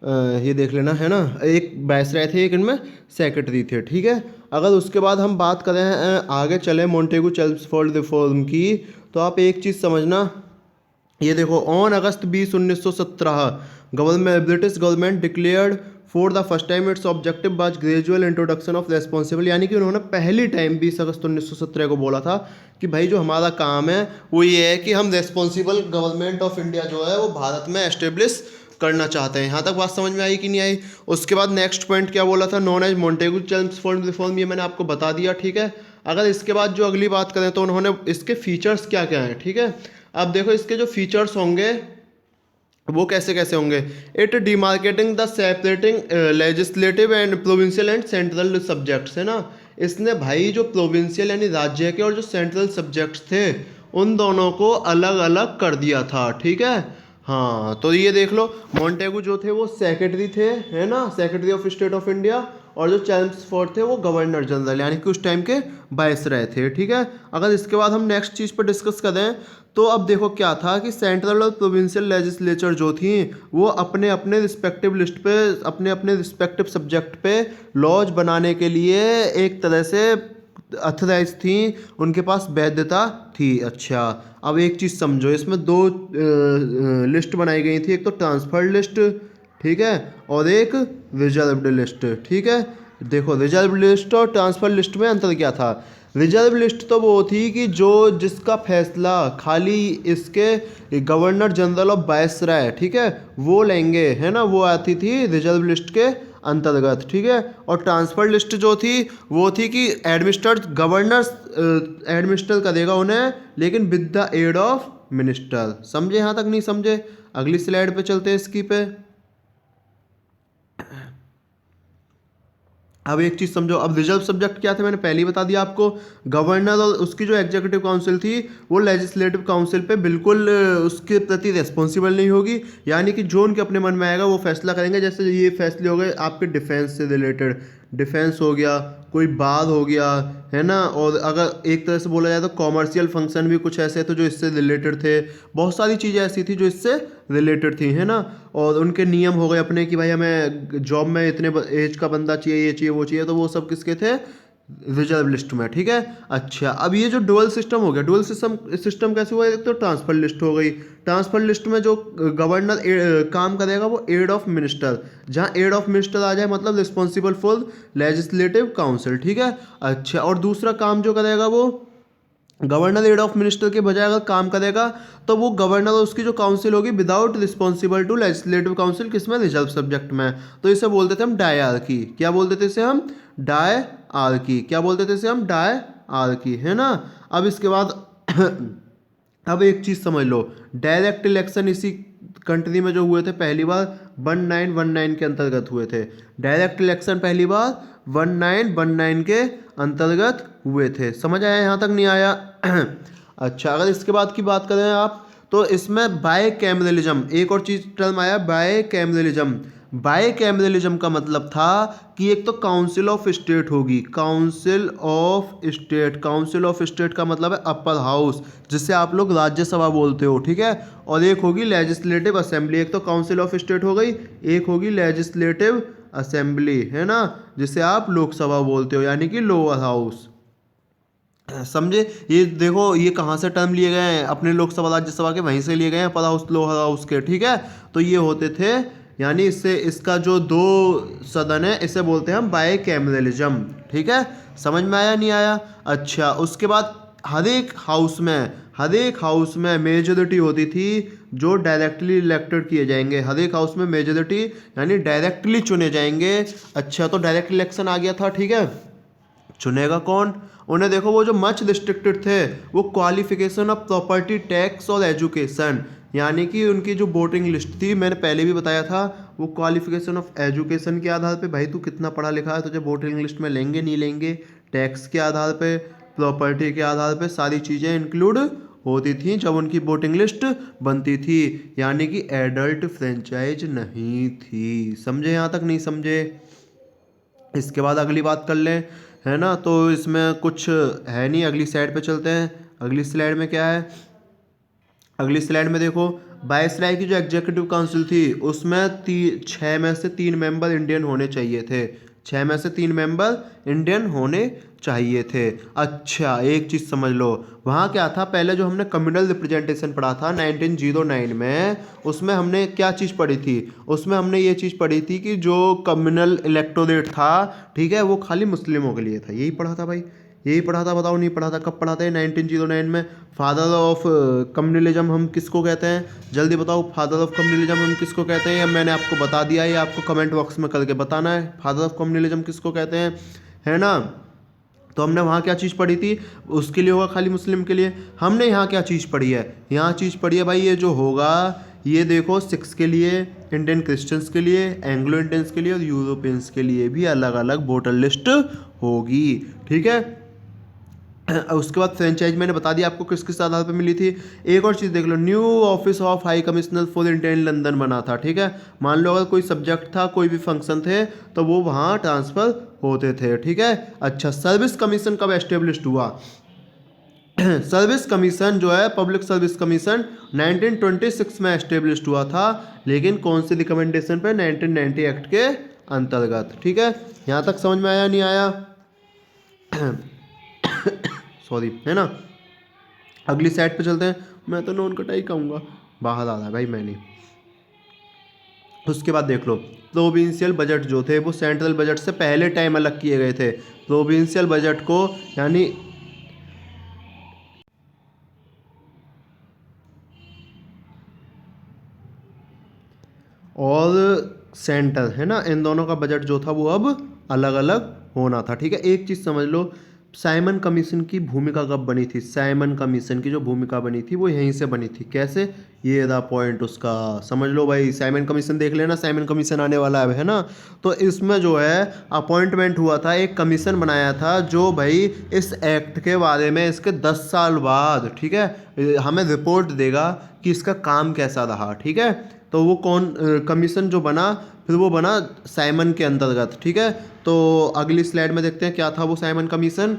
ये देख लेना है ना, एक वायसराय थे एक इनमें सेक्रेटरी थे, ठीक है। अगर उसके बाद हम बात करें आगे चले मॉन्टेगू चेम्सफोर्ड रिफॉर्म की, तो आप एक चीज़ समझना, ये देखो on August 20 1917 government British government declared for the first time it's objective was gradual introduction of responsible. यानी कि उन्होंने पहली टाइम 20 अगस्त 1917 को बोला था कि भाई जो हमारा काम है वो ये है कि हम रेस्पॉन्सिबल गवर्नमेंट ऑफ इंडिया जो है वो भारत में एस्टेब्लिश करना चाहते हैं। यहाँ तक बात समझ में आई कि नहीं आई? उसके बाद नेक्स्ट पॉइंट क्या बोला था, known as Montagu Chelmsford reform, ये मैंने आपको बता दिया, ठीक है। अगर इसके बाद जो अगली बात करें तो उन्होंने इसके फीचर्स क्या क्या हैं, ठीक है। अब देखो इसके जो फीचर्स होंगे वो कैसे कैसे होंगे। It demarcating the separating legislative and provincial and central subjects, है ना। इसने भाई जो प्रोविंशियल यानी राज्य के और जो सेंट्रल सब्जेक्ट्स थे उन दोनों को अलग अलग कर दिया था, ठीक है। हाँ तो ये देख लो मॉन्टेगू जो थे वो सेक्रेटरी थे, है ना, secretary of state of India, और जो चेम्सफोर्ड थे वो गवर्नर जनरल यानी कि उस टाइम के वायसराय थे, ठीक है। अगर इसके बाद हम नेक्स्ट चीज़ पर डिस्कस करें तो अब देखो क्या था कि सेंट्रल और प्रोविंशियल लेजिस्लेचर जो थी वो अपने अपने रिस्पेक्टिव लिस्ट पे अपने अपने रिस्पेक्टिव सब्जेक्ट पे लॉज बनाने के लिए एक तरह से अथराइज थी, उनके पास वैधता थी। अच्छा अब एक चीज़ समझो, इसमें 2 लिस्ट बनाई गई थी, एक तो ट्रांसफर्ड लिस्ट, ठीक है, और एक रिजर्व्ड लिस्ट, ठीक है। देखो रिजर्व लिस्ट और ट्रांसफर लिस्ट में अंतर क्या था। रिजर्व लिस्ट तो वो थी कि जो जिसका फैसला खाली इसके गवर्नर जनरल ऑफ वायसराय, ठीक है, वो लेंगे, है ना, वो आती थी रिजर्व लिस्ट के अंतर्गत, ठीक है। और ट्रांसफर लिस्ट जो थी वो थी कि गवर्नर एडमिनिस्टर करेगा उन्हें लेकिन with the aid of minister. समझे यहाँ तक? नहीं समझे? अगली स्लाइड पे चलते हैं इसकी पे। अब एक चीज़ समझो, अब रिजर्व सब्जेक्ट क्या थे मैंने पहले ही बता दिया आपको। गवर्नर और उसकी जो एग्जीक्यूटिव काउंसिल थी वो लेजिस्लेटिव काउंसिल पे बिल्कुल उसके प्रति रेस्पॉन्सिबल नहीं होगी, यानी कि जो उनके अपने मन में आएगा वो फैसला करेंगे। जैसे ये फैसले हो गए आपके डिफेंस से रिलेटेड, डिफेंस हो गया, कोई बात हो गया, है ना, और अगर एक तरह से बोला जाए तो कॉमर्शियल फंक्शन भी कुछ ऐसे थे जो इससे रिलेटेड थे। बहुत सारी चीज़ें ऐसी थी जो इससे रिलेटेड थी, है ना। और उनके नियम हो गए अपने कि भाई हमें जॉब में इतने एज का बंदा चाहिए, ये चाहिए वो चाहिए, तो वो सब किसके थे? रिजर्व लिस्ट में, ठीक है। अच्छा अब ये जो डुअल सिस्टम हो गया, डुअल सिस्टम कैसे हुआ? एक तो ट्रांसफर लिस्ट हो गई, ट्रांसफर लिस्ट में जो गवर्नर काम करेगा वो एड ऑफ मिनिस्टर, जहाँ एड ऑफ मिनिस्टर आ जाए मतलब रिस्पॉन्सिबल फॉर लेजिस्लेटिव काउंसिल, ठीक है। अच्छा और दूसरा काम जो करेगा वो गवर्नर एड ऑफ मिनिस्टर के बजाय अगर काम करेगा तो वो गवर्नर और उसकी जो काउंसिल होगी without responsible to legislative council, किसमें? रिजर्व सब्जेक्ट में। तो इसे बोलते थे हम डायआर्की। क्या बोलते थे इसे हम? डायआर्की। क्या बोलते थे इसे हम? डायआर्की, है ना। अब इसके बाद अब एक चीज़ समझ लो, डायरेक्ट इलेक्शन इसी कंट्री में जो हुए थे पहली बार 1919 के अंतर्गत हुए थे। डायरेक्ट इलेक्शन पहली बार 1919 के अंतर्गत हुए थे। समझ आया यहाँ तक? नहीं आया? अच्छा अगर इसके बाद की बात करें आप तो इसमें बाय कैमरलिज्म, एक और चीज़ टर्म आया बाय कैमरलिज्म। बाय कैमरलिज्म का मतलब था कि एक तो काउंसिल ऑफ स्टेट होगी, council of state, council of state का मतलब है अपर हाउस जिसे आप लोग राज्यसभा बोलते हो, ठीक है। और एक होगी लेजिस्लेटिव असेंबली। एक तो काउंसिल ऑफ स्टेट हो गई, एक होगी लेजिस्लेटिव असेंबली, है ना, जिसे आप लोकसभा बोलते हो यानी कि लोअर हाउस। समझे? ये देखो ये कहाँ से टर्म लिए गए हैं? अपने लोकसभा राज्यसभा के वहीं से लिए गए हैं, अपर हाउस लोअर हाउस के, ठीक है। तो ये होते थे, यानी इससे इसका जो 2 सदन है इसे बोलते हैं हम बाय कैमरलिज्म, ठीक है। समझ में आया नहीं आया? अच्छा उसके बाद हर एक हाउस में मेजोरिटी होती थी जो डायरेक्टली इलेक्टेड किए जाएंगे। हर एक हाउस में मेजोरिटी यानी डायरेक्टली चुने जाएंगे। अच्छा, तो डायरेक्ट इलेक्शन आ गया था, ठीक है। चुनेगा कौन? उन्हें देखो, वो जो मच रिस्ट्रिक्टेड थे वो क्वालिफिकेशन ऑफ प्रॉपर्टी, टैक्स और एजुकेशन, यानी कि उनकी जो वोटिंग लिस्ट थी, मैंने पहले भी बताया था, वो क्वालिफिकेशन ऑफ एजुकेशन के आधार पे, भाई तू कितना पढ़ा लिखा है, तुझे वोटिंग लिस्ट में लेंगे नहीं लेंगे, टैक्स के आधार पे, प्रॉपर्टी के आधार पे सारी चीज़ें इंक्लूड होती थी जब उनकी वोटिंग लिस्ट बनती थी। यानी कि एडल्ट फ्रेंचाइज नहीं थी। समझे? यहाँ तक नहीं समझे? इसके बाद अगली बात कर लें, है ना। तो इसमें कुछ है नहीं, अगली स्लाइड पे चलते हैं। अगली स्लाइड में क्या है? अगली स्लाइड में देखो, वायसराय की जो एग्जीक्यूटिव काउंसिल थी उसमें 6 में से 3 मेंबर इंडियन होने चाहिए थे। 6 में से 3 मेंबर इंडियन होने चाहिए थे। अच्छा, एक चीज़ समझ लो, वहाँ क्या था, पहले जो हमने कम्युनल रिप्रेजेंटेशन पढ़ा था 1909 में, उसमें हमने क्या चीज़ पढ़ी थी? उसमें हमने ये चीज़ पढ़ी थी कि जो कम्युनल इलेक्टोरेट था, ठीक है, वो खाली मुस्लिमों के लिए था। यही पढ़ा था भाई, यही पढ़ा था। बताओ नहीं पढ़ा था? कब पढ़ा था? 1909 में। फादर ऑफ कम्युनलिज्म हम किसको कहते हैं? जल्दी बताओ, फादर ऑफ कम्युनलिज्म हम किसको कहते हैं? या मैंने आपको बता दिया, या आपको कमेंट बॉक्स में करके बताना है फादर ऑफ कम्युनलिज्म किसको कहते हैं, है ना। तो हमने वहाँ क्या चीज़ पढ़ी थी? उसके लिए होगा खाली मुस्लिम के लिए। हमने यहाँ क्या चीज़ पढ़ी है? यहाँ चीज़ पढ़ी है भाई, ये जो होगा, ये देखो, सिख्स के लिए, इंडियन क्रिश्चियंस के लिए, एंग्लो इंडियंस के लिए और यूरोपियंस के लिए भी अलग अलग वोटर लिस्ट होगी, ठीक है। उसके बाद फ्रेंचाइज मैंने बता दिया आपको किस किस आधार पर मिली थी। एक और चीज़ देख लो, new office of high commissioner for India in London बना था, ठीक है। मान लो अगर कोई सब्जेक्ट था, कोई भी फंक्शन थे, तो वो वहाँ ट्रांसफ़र होते थे, ठीक है। अच्छा, सर्विस कमीशन कब एस्टेब्लिश्ड हुआ? सर्विस कमीशन जो है, पब्लिक सर्विस कमीशन 1926 में एस्टेब्लिश्ड हुआ था, लेकिन कौन सी रिकमेंडेशन पे? 1990 एक्ट के अंतर्गत, ठीक है। यहाँ तक समझ में आया नहीं आया? सॉरी, है ना। अगली साइड पे चलते हैं। मैं तो नॉन कटाई कहूँगा, बाहर आ रहा है भाई, मैं नहीं। उसके बाद देख लो, प्रोविंशियल बजट जो थे वो सेंट्रल बजट से पहले टाइम अलग किए गए थे। प्रोविंशियल बजट को यानी और सेंटर, है ना, इन दोनों का बजट जो था वो अब अलग अलग होना था, ठीक है। एक चीज़ समझ लो, साइमन कमीशन की भूमिका कब बनी थी? साइमन कमीशन की जो भूमिका बनी थी वो यहीं से बनी थी। कैसे? ये रहा पॉइंट उसका, समझ लो भाई। साइमन कमीशन देख लेना, साइमन कमीशन आने वाला है ना। तो इसमें जो है अपॉइंटमेंट हुआ था, एक कमीशन बनाया था जो भाई इस एक्ट के बारे में इसके 10 साल बाद, ठीक है, हमें रिपोर्ट देगा कि इसका काम कैसा रहा, ठीक है। तो वो कौन कमीशन जो बना, फिर वो बना साइमन के अंतर्गत, ठीक है। तो अगली स्लाइड में देखते हैं क्या था वो साइमन कमीशन।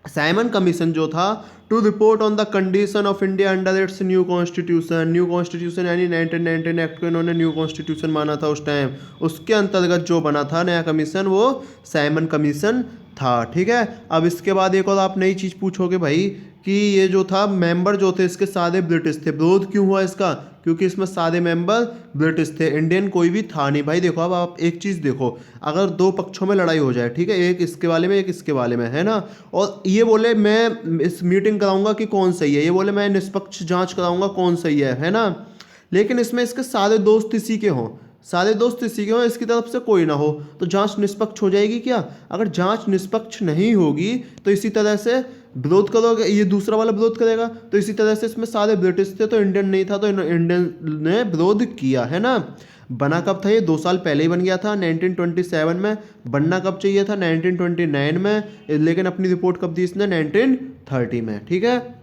साइमन कमीशन जो था, to report on the condition of India under its new constitution. New constitution यानी 1919 एक्ट को इन्होंने न्यू कॉन्स्टिट्यूशन माना था उस टाइम। उसके अंतर्गत जो बना था नया कमीशन, वो साइमन कमीशन था, ठीक है। अब इसके बाद एक और आप नई चीज़ पूछोगे भाई कि ये जो था मेंबर जो थे इसके सारे ब्रिटिश थे। विरोध क्यों हुआ इसका? क्योंकि इसमें सारे मेंबर ब्रिटिश थे, इंडियन कोई भी था नहीं भाई। देखो, अब आप एक चीज़ देखो, अगर दो पक्षों में लड़ाई हो जाए, ठीक है, एक इसके वाले में एक इसके वाले में, है ना, और ये बोले मैं इस मीटिंग कराऊंगा कि कौन सही है, ये बोले मैं निष्पक्ष जांच कराऊंगा कौन सही है ना, लेकिन इसमें इसके सारे दोस्त इसी के हों, सारे दोस्त इसी के हों, इसकी तरफ से कोई ना हो, तो जांच निष्पक्ष हो जाएगी क्या? अगर जांच निष्पक्ष नहीं होगी तो इसी तरह से विरोध करोगे, ये दूसरा वाला विरोध करेगा। तो इसी तरह से इसमें सारे ब्रिटिश थे तो इंडियन नहीं था, तो इंडियन ने विरोध किया, है ना। बना कब था ये? 2 साल पहले ही बन गया था, 1927 में। बनना कब चाहिए था? 1929 में, लेकिन अपनी रिपोर्ट कब दी इसने? 1930 में, ठीक है।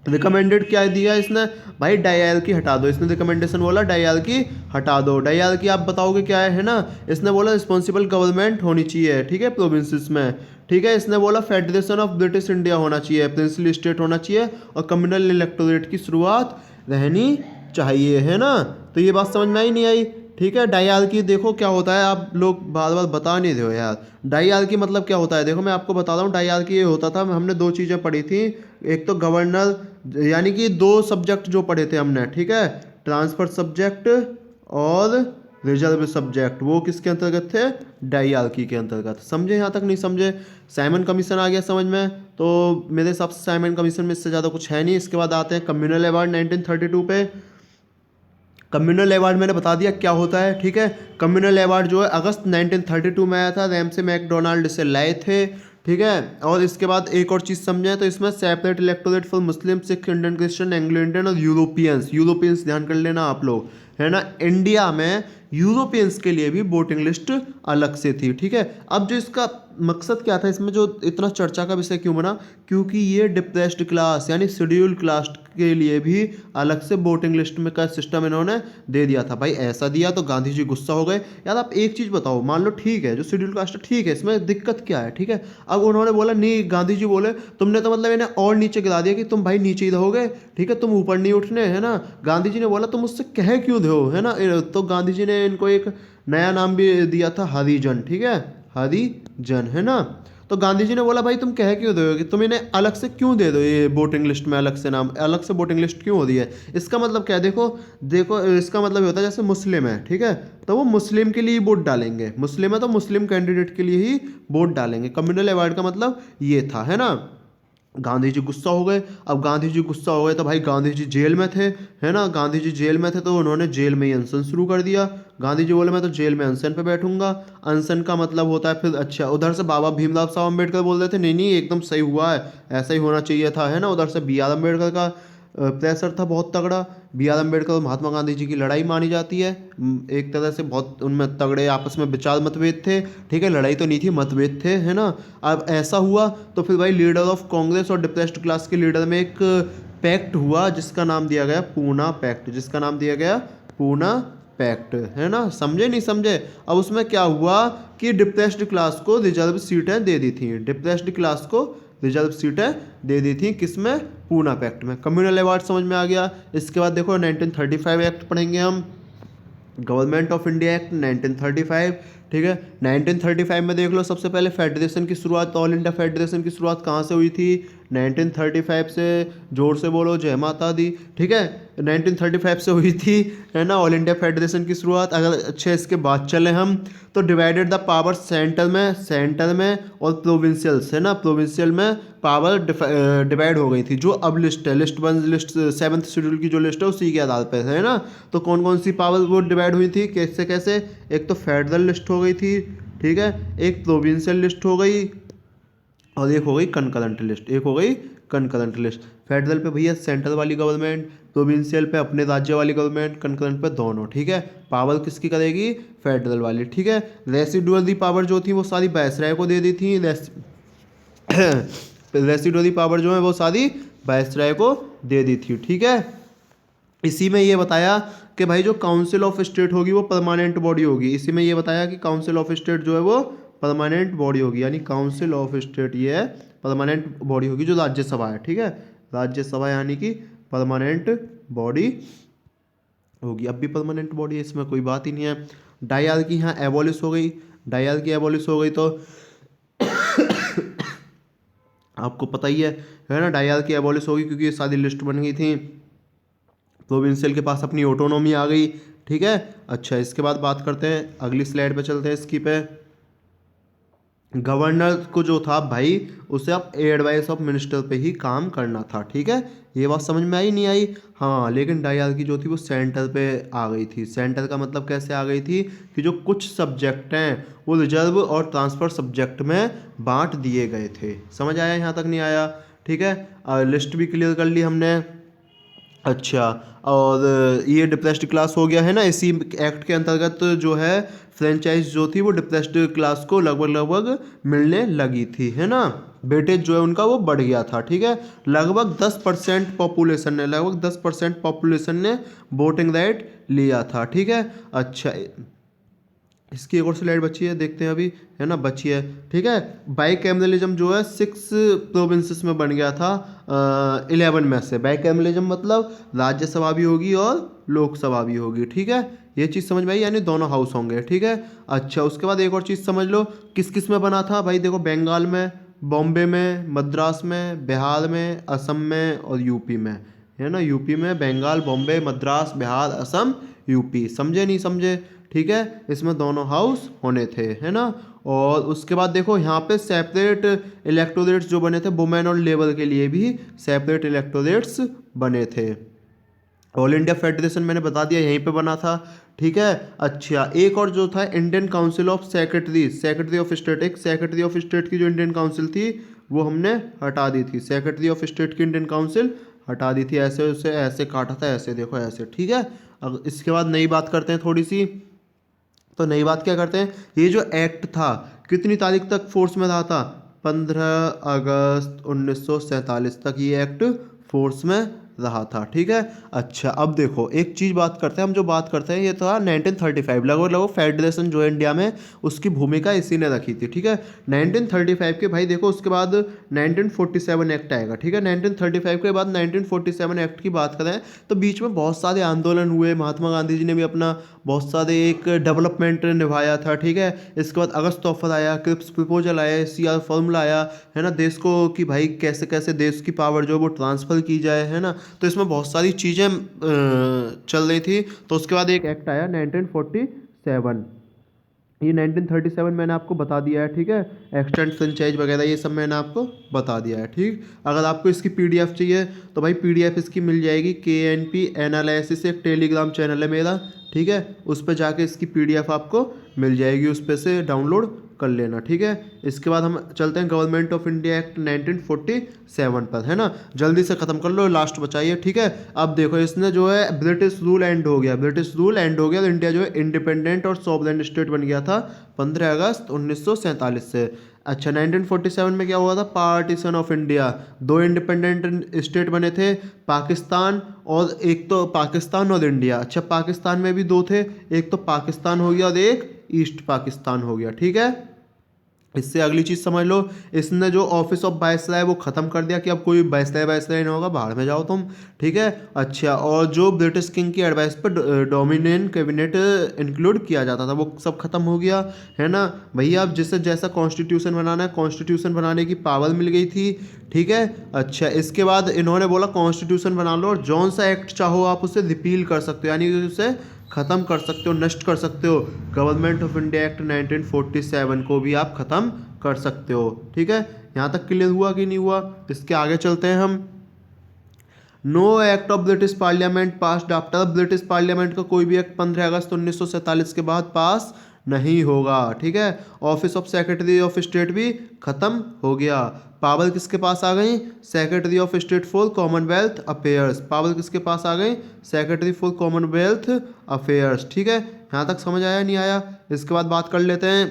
रिकमेंडेड क्या दिया इसने? भाई डायरकी हटा दो, इसने रिकमेंडेशन बोला डायरकी हटा दो। डायरकी आप बताओगे क्या है ना। इसने बोला रिस्पॉन्सिबल गवर्नमेंट होनी चाहिए, ठीक है, प्रोविंसेस में, ठीक है। इसने बोला फेडरेशन ऑफ ब्रिटिश इंडिया होना चाहिए, प्रिंसली स्टेट होना चाहिए, और कम्युनल इलेक्टोरेट की शुरुआत रहनी चाहिए, है ना। तो ये बात समझ में आई नहीं आई? ठीक है। डायरकी देखो क्या होता है, आप लोग बार बार बता नहीं रहे हो यार। डायरकी मतलब क्या होता है? देखो मैं आपको बता रहा हूँ। डायरकी ये होता था, हमने 2 चीज़ें पढ़ी थी, एक तो गवर्नर, यानी कि 2 सब्जेक्ट जो पढ़े थे हमने, ठीक है, ट्रांसफर सब्जेक्ट और रिजर्व सब्जेक्ट वो किसके अंतर्गत थे, डायआर्की के अंतर्गत। समझे यहाँ तक, नहीं समझे? साइमन कमीशन आ गया समझ में? तो मेरे हिसाब से साइमन कमीशन में इससे ज़्यादा कुछ है नहीं। इसके बाद आते हैं कम्युनल अवार्ड 1932 पे। कम्युनल अवार्ड मैंने बता दिया क्या होता है, ठीक है। कम्युनल अवार्ड जो है अगस्त 1932 में आया था, रैमसे मैकडोनाल्ड से लाए थे, ठीक है। और इसके बाद एक और चीज़ समझें तो इसमें separate electorate for Muslim, Sikh, Indian, Christian, Anglo Indian और यूरोपियंस। यूरोपियंस ध्यान कर लेना आप लोग, है ना। इंडिया में यूरोपियंस के लिए भी वोटिंग लिस्ट अलग से थी, ठीक है। अब जो इसका मकसद क्या था, इसमें जो इतना चर्चा का विषय क्यों बना, क्योंकि ये डिप्रेस्ड क्लास यानी शेड्यूल्ड क्लास के लिए भी अलग से वोटिंग लिस्ट में का सिस्टम इन्होंने दे दिया था। भाई ऐसा दिया तो गांधी जी गुस्सा हो गए। यार आप एक चीज़ बताओ, मान लो ठीक है जो शेड्यूल कास्ट है ठीक है, इसमें दिक्कत क्या है, ठीक है। अब उन्होंने बोला नहीं, गांधी जी बोले तुमने तो मतलब इन्हें और नीचे गिरा दिया कि तुम भाई नीचे ही रहोगे, ठीक है, तुम ऊपर नहीं उठने, है ना। गांधी जी ने बोला तुम मुझसे कह क्यों दो, है ना। तो गांधी जी ने इनको एक नया नाम भी दिया था, हरिजन, ठीक है, हरिजन, है ना। तो गांधी जी ने बोला भाई तुम कह क्यों दोगे, तुम इन्हें अलग से क्यों दे दो, ये वोटिंग लिस्ट में अलग से नाम, अलग से वोटिंग लिस्ट क्यों हो रही है। इसका मतलब क्या है, देखो देखो इसका मतलब होता है जैसे मुस्लिम है, ठीक है, तो वो मुस्लिम के लिए ही वोट डालेंगे, मुस्लिम है तो मुस्लिम कैंडिडेट के लिए ही वोट डालेंगे। कम्युनल अवार्ड का मतलब ये था, है ना। गांधी जी गुस्सा हो गए। अब गांधी जी गुस्सा हो गए तो भाई गांधी जी जेल में थे, है ना। गांधी जी जेल में थे तो उन्होंने जेल में ही अनशन शुरू कर दिया। गांधी जी बोले मैं तो जेल में अनशन पे बैठूंगा। अनशन का मतलब होता है फिर, अच्छा उधर से बाबा भीमराव साहब अम्बेडकर बोल रहे थे नहीं नहीं एकदम सही हुआ है, ऐसा ही होना चाहिए था, है ना। उधर से बी आर अम्बेडकर का प्रेशर था बहुत तगड़ा। बी आर अम्बेडकर और महात्मा गांधी जी की लड़ाई मानी जाती है। एक तरह से बहुत उनमें तगड़े आपस में विचार मतभेद थे, ठीक है, लड़ाई तो नहीं थी, मतभेद थे, है ना। अब ऐसा हुआ तो फिर भाई लीडर ऑफ कांग्रेस और डिप्रेस्ड क्लास के लीडर में एक पैक्ट हुआ जिसका नाम दिया गया पूना पैक्ट, जिसका नाम दिया गया पूना पैक्ट, है ना। समझे नहीं समझे? अब उसमें क्या हुआ कि डिप्रेस्ड क्लास को रिजर्व सीटें दे दी थी, डिप्रेस्ड क्लास को रिजर्व सीटें दे दी थी, किसमें, पूना पैक्ट में। कम्युनल अवार्ड समझ में आ गया। इसके बाद देखो 1935 एक्ट पढ़ेंगे हम, गवर्नमेंट ऑफ इंडिया एक्ट 1935, ठीक है। 1935 में देख लो सबसे पहले फेडरेशन की शुरुआत, ऑल इंडिया फेडरेशन की शुरुआत कहाँ से हुई थी, 1935 से। जोर से बोलो जय माता दी, ठीक है, 1935 से हुई थी, है ना, ऑल इंडिया फेडरेशन की शुरुआत। अगर अच्छे इसके बाद चले हम तो डिवाइडेड द पावर सेंटर में और प्रोविंशियल्स, है ना, प्रोविंशियल में पावर डिवाइड हो गई थी। जो अब लिस्ट है, लिस्ट 1 लिस्ट 7th शेड्यूल की जो लिस्ट है उसी के आधार पर, है ना। तो कौन कौन सी पावर वो डिवाइड हुई थी, कैसे कैसे, एक तो फेडरल लिस्ट हो गई थी, ठीक है, एक प्रोविंशियल लिस्ट हो गई और एक हो गई कंकरेंट लिस्ट, एक हो गई कंकरेंट लिस्ट। फेडरल पे भैया सेंट्रल वाली गवर्नमेंट, प्रोविंशियल पे अपने राज्य वाली गवर्नमेंट, कंकरेंट पे दोनों, ठीक है। पावर किसकी करेगी, फेडरल वाली, ठीक है। रेसिडुअल पावर जो थी वो सारी वायसराय को दे दी थी, रेसिडुअल पावर जो है वो सारी वायसराय को दे दी थी, ठीक है। इसी में ये बताया कि भाई जो काउंसिल ऑफ स्टेट होगी वो परमानेंट बॉडी होगी। इसी में ये बताया कि काउंसिल ऑफ स्टेट जो है वो परमानेंट बॉडी होगी, यानी काउंसिल ऑफ स्टेट ये है परमानेंट बॉडी होगी, जो राज्यसभा है, ठीक है, राज्यसभा यानी कि परमानेंट बॉडी होगी। अब भी परमानेंट बॉडी है, इसमें कोई बात ही नहीं है। डायआर्की यहाँ एबॉलिश हो गई, डायआर्की एबॉलिश हो गई तो आपको पता ही है ना, डायआर्की एबॉलिश होगी क्योंकि ये सारी लिस्ट बन गई थी, प्रोविंशियल के पास अपनी ऑटोनॉमी आ गई, ठीक है। अच्छा इसके बाद बात करते हैं, अगली स्लाइड पे चलते हैं, इसकी पे गवर्नर को जो था भाई उसे अब एडवाइस ऑफ मिनिस्टर पे ही काम करना था, ठीक है। ये बात समझ में आई नहीं आई? हाँ, लेकिन डायआर्की जो थी वो सेंटर पे आ गई थी। सेंटर का मतलब कैसे आ गई थी कि जो कुछ सब्जेक्ट हैं वो रिजर्व और ट्रांसफर सब्जेक्ट में बांट दिए गए थे। समझ आया यहाँ तक, नहीं आया? ठीक है, लिस्ट भी क्लियर कर ली हमने। अच्छा, और ये डिप्रेस्ड क्लास हो गया, है ना। इसी एक्ट के अंतर्गत जो है फ्रेंचाइज जो थी वो डिप्रेस्ड क्लास को लगभग मिलने लगी थी, है ना। वेटेज जो है उनका वो बढ़ गया था, ठीक है। लगभग 10% पॉपुलेशन ने वोटिंग राइट लिया था, ठीक है। अच्छा, इसकी एक और स्लाइड बची है, देखते हैं अभी, है ना, बची है, ठीक है। बाईकैमरलिज्म जो है 6 प्रोविंसेस में बन गया था 11 में से। बाईकैमरलिज्म मतलब राज्यसभा भी होगी और लोकसभा भी होगी, ठीक है। ये चीज़ समझ में आई, यानी दोनों हाउस होंगे, ठीक है। अच्छा, उसके बाद एक और चीज़ समझ लो, किस किस में बना था भाई। देखो, बंगाल में, बॉम्बे में, मद्रास में, बिहार में, असम में और यूपी में, है ना। यूपी में, बंगाल, बॉम्बे, मद्रास, बिहार, असम, यूपी। समझे नहीं समझे? ठीक है, इसमें दोनों हाउस होने थे, है ना। और उसके बाद देखो यहाँ पे सेपरेट इलेक्टोरेट्स जो बने थे वुमेन और लेबर के लिए भी सेपरेट इलेक्टोरेट्स बने थे। ऑल इंडिया फेडरेशन मैंने बता दिया यहीं पे बना था, ठीक है। अच्छा, एक और जो था Indian council of secretary of state, एक सेक्रेटरी ऑफ स्टेट की जो इंडियन काउंसिल थी वो हमने हटा दी थी, सेक्रेटरी ऑफ स्टेट की इंडियन काउंसिल हटा दी थी, ऐसे उसे ऐसे काटा था, ऐसे देखो ऐसे, ठीक है। अब इसके बाद नई बात करते हैं थोड़ी सी। तो नई बात क्या करते हैं, ये जो एक्ट था कितनी तारीख तक फोर्स में रहा था, 15 अगस्त 1947 तक ये एक्ट फोर्स में रहा था, ठीक है। अच्छा, अब देखो एक चीज़ बात करते हैं, हम जो बात करते हैं ये था 1935, लगभग फेडरेशन जो है इंडिया में उसकी भूमिका इसी ने रखी थी, ठीक है। 1935 के भाई देखो उसके बाद 1947 एक्ट आएगा, ठीक है। 1935 के बाद 1947 एक्ट की बात करें तो बीच में बहुत सारे आंदोलन हुए, महात्मा गांधी जी ने भी अपना बहुत सारे एक डेवलपमेंट निभाया था, ठीक है। इसके बाद अगस्त ऑफर आया, क्रिप्स प्रपोजल आया, सीआर फॉर्मूला आया, है ना, देश को कि भाई कैसे कैसे देश की पावर जो है वो ट्रांसफ़र की जाए, है ना। तो इसमें बहुत सारी चीज़ें चल रही थी। तो उसके बाद एक एक्ट आया 1947, ये 1937 मैंने आपको बता दिया है, ठीक है। एक्सटेंट फ्रेंचाइज वगैरह ये सब मैंने आपको बता दिया है, ठीक। अगर आपको इसकी पीडीएफ चाहिए तो भाई पीडीएफ इसकी मिल जाएगी, KNP एनालिसिस एक टेलीग्राम चैनल है मेरा, ठीक है। उस पर जाके इसकी पीडीएफ आपको मिल जाएगी, उस पर से डाउनलोड कर लेना, ठीक है। इसके बाद हम चलते हैं गवर्नमेंट ऑफ इंडिया एक्ट 1947 पर, है ना। जल्दी से ख़त्म कर लो, लास्ट बचाइए, ठीक है। अब देखो इसने जो है ब्रिटिश रूल एंड हो गया, ब्रिटिश रूल एंड हो गया, तो इंडिया जो है इंडिपेंडेंट और सॉवरेन स्टेट बन गया था 15 अगस्त 1947 से। अच्छा, 1947 में क्या हुआ था, पार्टीशन ऑफ इंडिया, दो इंडिपेंडेंट स्टेट बने थे, पाकिस्तान और एक तो पाकिस्तान और इंडिया। अच्छा, पाकिस्तान में भी दो थे, एक तो पाकिस्तान हो गया और एक ईस्ट पाकिस्तान हो गया, ठीक है। इससे अगली चीज़ समझ लो, इसने जो ऑफिस ऑफ वायसराय है वो ख़त्म कर दिया कि अब कोई वायसराय नहीं होगा, बाहर में जाओ तुम, ठीक है। अच्छा, और जो ब्रिटिश किंग की एडवाइस पर डोमिनियन कैबिनेट इंक्लूड किया जाता था वो सब खत्म हो गया, है ना। भैया अब जिससे जैसा कॉन्स्टिट्यूशन बनाना है कॉन्स्टिट्यूशन बनाने की पावर मिल गई थी, ठीक है। अच्छा, इसके बाद इन्होंने बोला कॉन्स्टिट्यूशन बना लो और जौन सा एक्ट चाहो आप उसे रिपील कर सकते हो, यानी कि उसे ख़त्म कर सकते हो, नष्ट कर सकते हो। गवर्नमेंट ऑफ इंडिया एक्ट 1947 को भी आप ख़त्म कर सकते हो, ठीक है। यहाँ तक क्लियर हुआ कि नहीं हुआ, इसके आगे चलते हैं हम। No act of British parliament passed after, British parliament का कोई भी एक्ट 15 अगस्त 1947 के बाद पास नहीं होगा, ठीक है। Office of secretary of state भी खत्म हो गया। पावर किसके पास आ गई, secretary of state for Commonwealth affairs, power किसके पास आ गई, सेक्रेटरी फॉर कॉमनवेल्थ अफेयर्स, ठीक है। यहाँ तक समझ आया नहीं आया। इसके बाद बात कर लेते हैं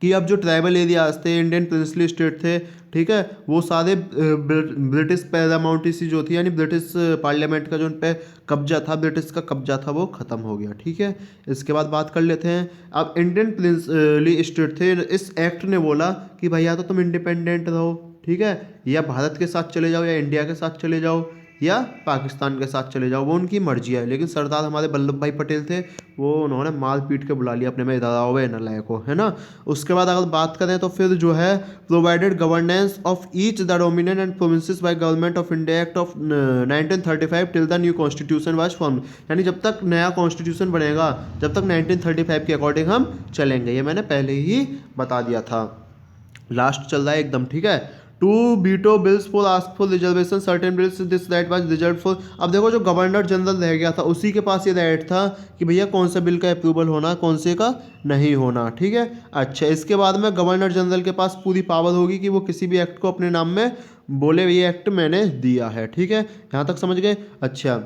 कि अब जो ट्राइबल एरियाज थे, इंडियन प्रिंसली स्टेट थे, ठीक है, वो सारे ब्रिटिश पैरामाउंटेसी जो थी, यानी ब्रिटिश पार्लियामेंट का जो उन पर कब्जा था, ब्रिटिश का कब्जा था, वो ख़त्म हो गया, ठीक है। इसके बाद बात कर लेते हैं, अब इंडियन प्रिंसली स्टेट थे, इस एक्ट ने बोला कि भैया तो तुम इंडिपेंडेंट रहो, ठीक है, या भारत के साथ चले जाओ या इंडिया के साथ चले जाओ या पाकिस्तान के साथ चले जाओ, वो उनकी मर्जी है। लेकिन सरदार हमारे वल्लभ भाई पटेल थे, वो उन्होंने मार पीट के बुला लिया अपने में, दादा हुए नालायक हो, है ना। उसके बाद अगर बात करें तो फिर जो है provided governance of each the dominion and provinces by government of India act of 1935 till the new constitution was form, यानी जब तक नया कॉन्स्टिट्यूशन बनेगा, जब तक 1935 के अकॉर्डिंग हम चलेंगे, ये मैंने पहले ही बता दिया था। लास्ट चल रहा है एकदम, ठीक है। Two veto bills for ask for reservation certain bills this right was reserve for, अब देखो जो गवर्नर जनरल रह गया था उसी के पास ये राइट था कि भैया कौन से बिल का अप्रूवल होना, कौन से का नहीं होना, ठीक है। अच्छा, इसके बाद में गवर्नर जनरल के पास पूरी पावर होगी कि वो किसी भी एक्ट को अपने नाम में बोले ये एक्ट मैंने दिया है, ठीक है। यहाँ तक समझ गए। अच्छा,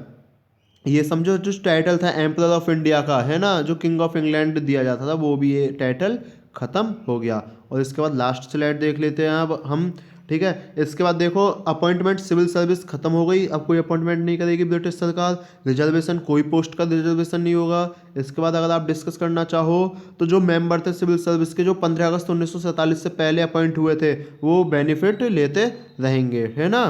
ये समझो जो टाइटल था एम्परर ऑफ इंडिया का, है ना, जो किंग ऑफ इंग्लैंड दिया जाता था, वो भी ये टाइटल ख़त्म हो गया। और इसके बाद लास्ट स्लाइड देख लेते हैं अब हम, ठीक है। इसके बाद देखो अपॉइंटमेंट, सिविल सर्विस खत्म हो गई, अब कोई अपॉइंटमेंट नहीं करेगी ब्रिटिश सरकार। रिजर्वेशन, कोई पोस्ट का रिजर्वेशन नहीं होगा। इसके बाद अगर आप डिस्कस करना चाहो तो जो मेंबर थे सिविल सर्विस के, जो 15 अगस्त 1947 से पहले अपॉइंट हुए थे, वो बेनिफिट लेते रहेंगे, है ना।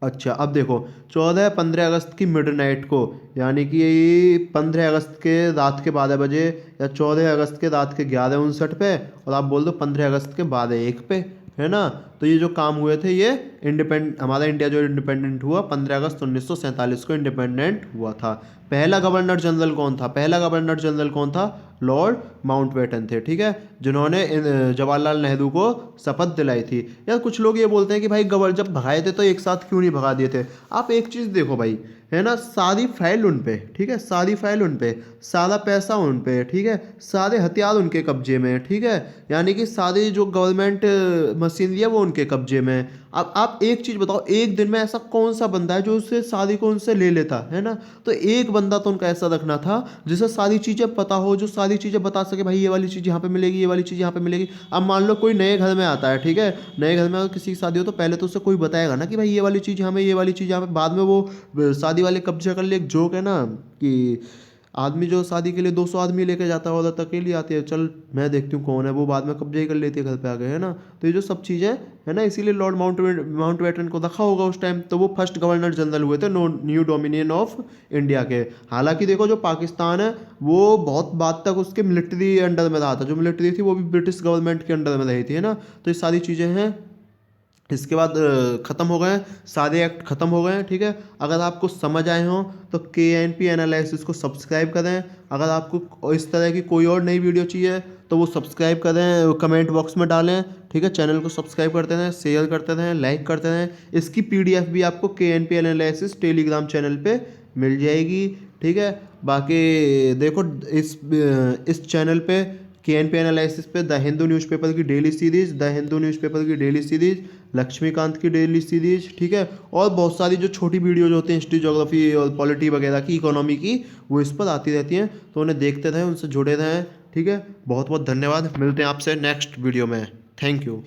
अच्छा, अब देखो 14-15 अगस्त की मिडनाइट को, यानी कि 15 अगस्त के रात के 12 बजे या 14 अगस्त के रात के 11:59 पे, और आप बोल दो 15 अगस्त के 12:01 पे, है ना। तो ये जो काम हुए थे ये हमारा इंडिया जो इंडिपेंडेंट हुआ 15 अगस्त 1947 को इंडिपेंडेंट हुआ था। पहला गवर्नर जनरल कौन था? पहला गवर्नर जनरल कौन था? लॉर्ड माउंटबेटन थे, ठीक है, जिन्होंने जवाहरलाल नेहरू को शपथ दिलाई थी। यार कुछ लोग ये बोलते हैं कि भाई जब भगाए थे तो एक साथ क्यों नहीं भगा दिए थे? आप एक चीज़ देखो भाई, है ना, सारी फाइल उन पे, ठीक है, सारी फाइल उन पे, सारा पैसा उन पे, ठीक है, सारे हथियार उनके कब्जे में, ठीक है, यानी कि सारी जो गवर्नमेंट मशीनरी है वो उनके कब्जे में। अब आप एक चीज़ बताओ, एक दिन में ऐसा कौन सा बंदा है जो उससे सारी को उनसे ले लेता है ना? तो एक बंदा तो उनका ऐसा रखना था जिसे सारी चीज़ें पता हो, जो सारी चीज़ें बता सके, भाई ये वाली चीज़ यहाँ पे मिलेगी, ये वाली चीज़ यहाँ पे मिलेगी। अब मान लो कोई नए घर में आता है, ठीक है, नए घर में अगर किसी की शादी हो तो पहले तो उसे कोई बताएगा ना कि भाई ये वाली चीज़ यहाँ पे, ये वाली चीज़ यहाँ पे, बाद में वो शादी वाले कब्जे कर ले। एक जोक है ना कि आदमी जो शादी के लिए 200 आदमी लेके जाता है, औरत अकेली आती है, चल मैं देखती हूँ कौन है, वो बाद में कब्जे ही कर लेती है घर पे आ गए, है ना। तो ये जो सब चीज़ें है ना, इसीलिए लॉर्ड माउंटबेटन को रखा होगा उस टाइम। तो वो फर्स्ट गवर्नर जनरल हुए थे न्यू डोमिनियन ऑफ इंडिया के। हालांकि देखो जो पाकिस्तान है वो बहुत बाद तक उसके मिलिट्री अंडर में रहा था, जो मिलिट्री थी वो भी ब्रिटिश गवर्नमेंट के अंडर में रही थी, है ना। तो ये सारी चीज़ें हैं। इसके बाद ख़त्म हो गए हैं, सारे एक्ट ख़त्म हो गए हैं, ठीक है। अगर आपको समझ आए हों तो KNP एनालिसिस को सब्सक्राइब करें। अगर आपको इस तरह की कोई और नई वीडियो चाहिए तो वो सब्सक्राइब करें, कमेंट बॉक्स में डालें, ठीक है। चैनल को सब्सक्राइब करते रहें, शेयर करते रहें, लाइक करते रहें। इसकी PDF भी आपको KNP एनालिसिस टेलीग्राम चैनल पर मिल जाएगी, ठीक है। बाकी देखो इस चैनल पे KNP एनालिसिस पे द हिंदू न्यूज़पेपर की daily series, the Hindu newspaper की डेली सीरीज़, लक्ष्मीकांत की डेली सीरीज़, ठीक है, और बहुत सारी जो छोटी वीडियोज होती हैं हिस्ट्री, ज्योग्राफी और पॉलिटी वगैरह की, इकोनॉमी की, वो इस पर आती रहती हैं। तो उन्हें देखते रहें, उनसे जुड़े रहें, ठीक है। बहुत बहुत धन्यवाद, मिलते हैं आपसे नेक्स्ट वीडियो में। Thank you.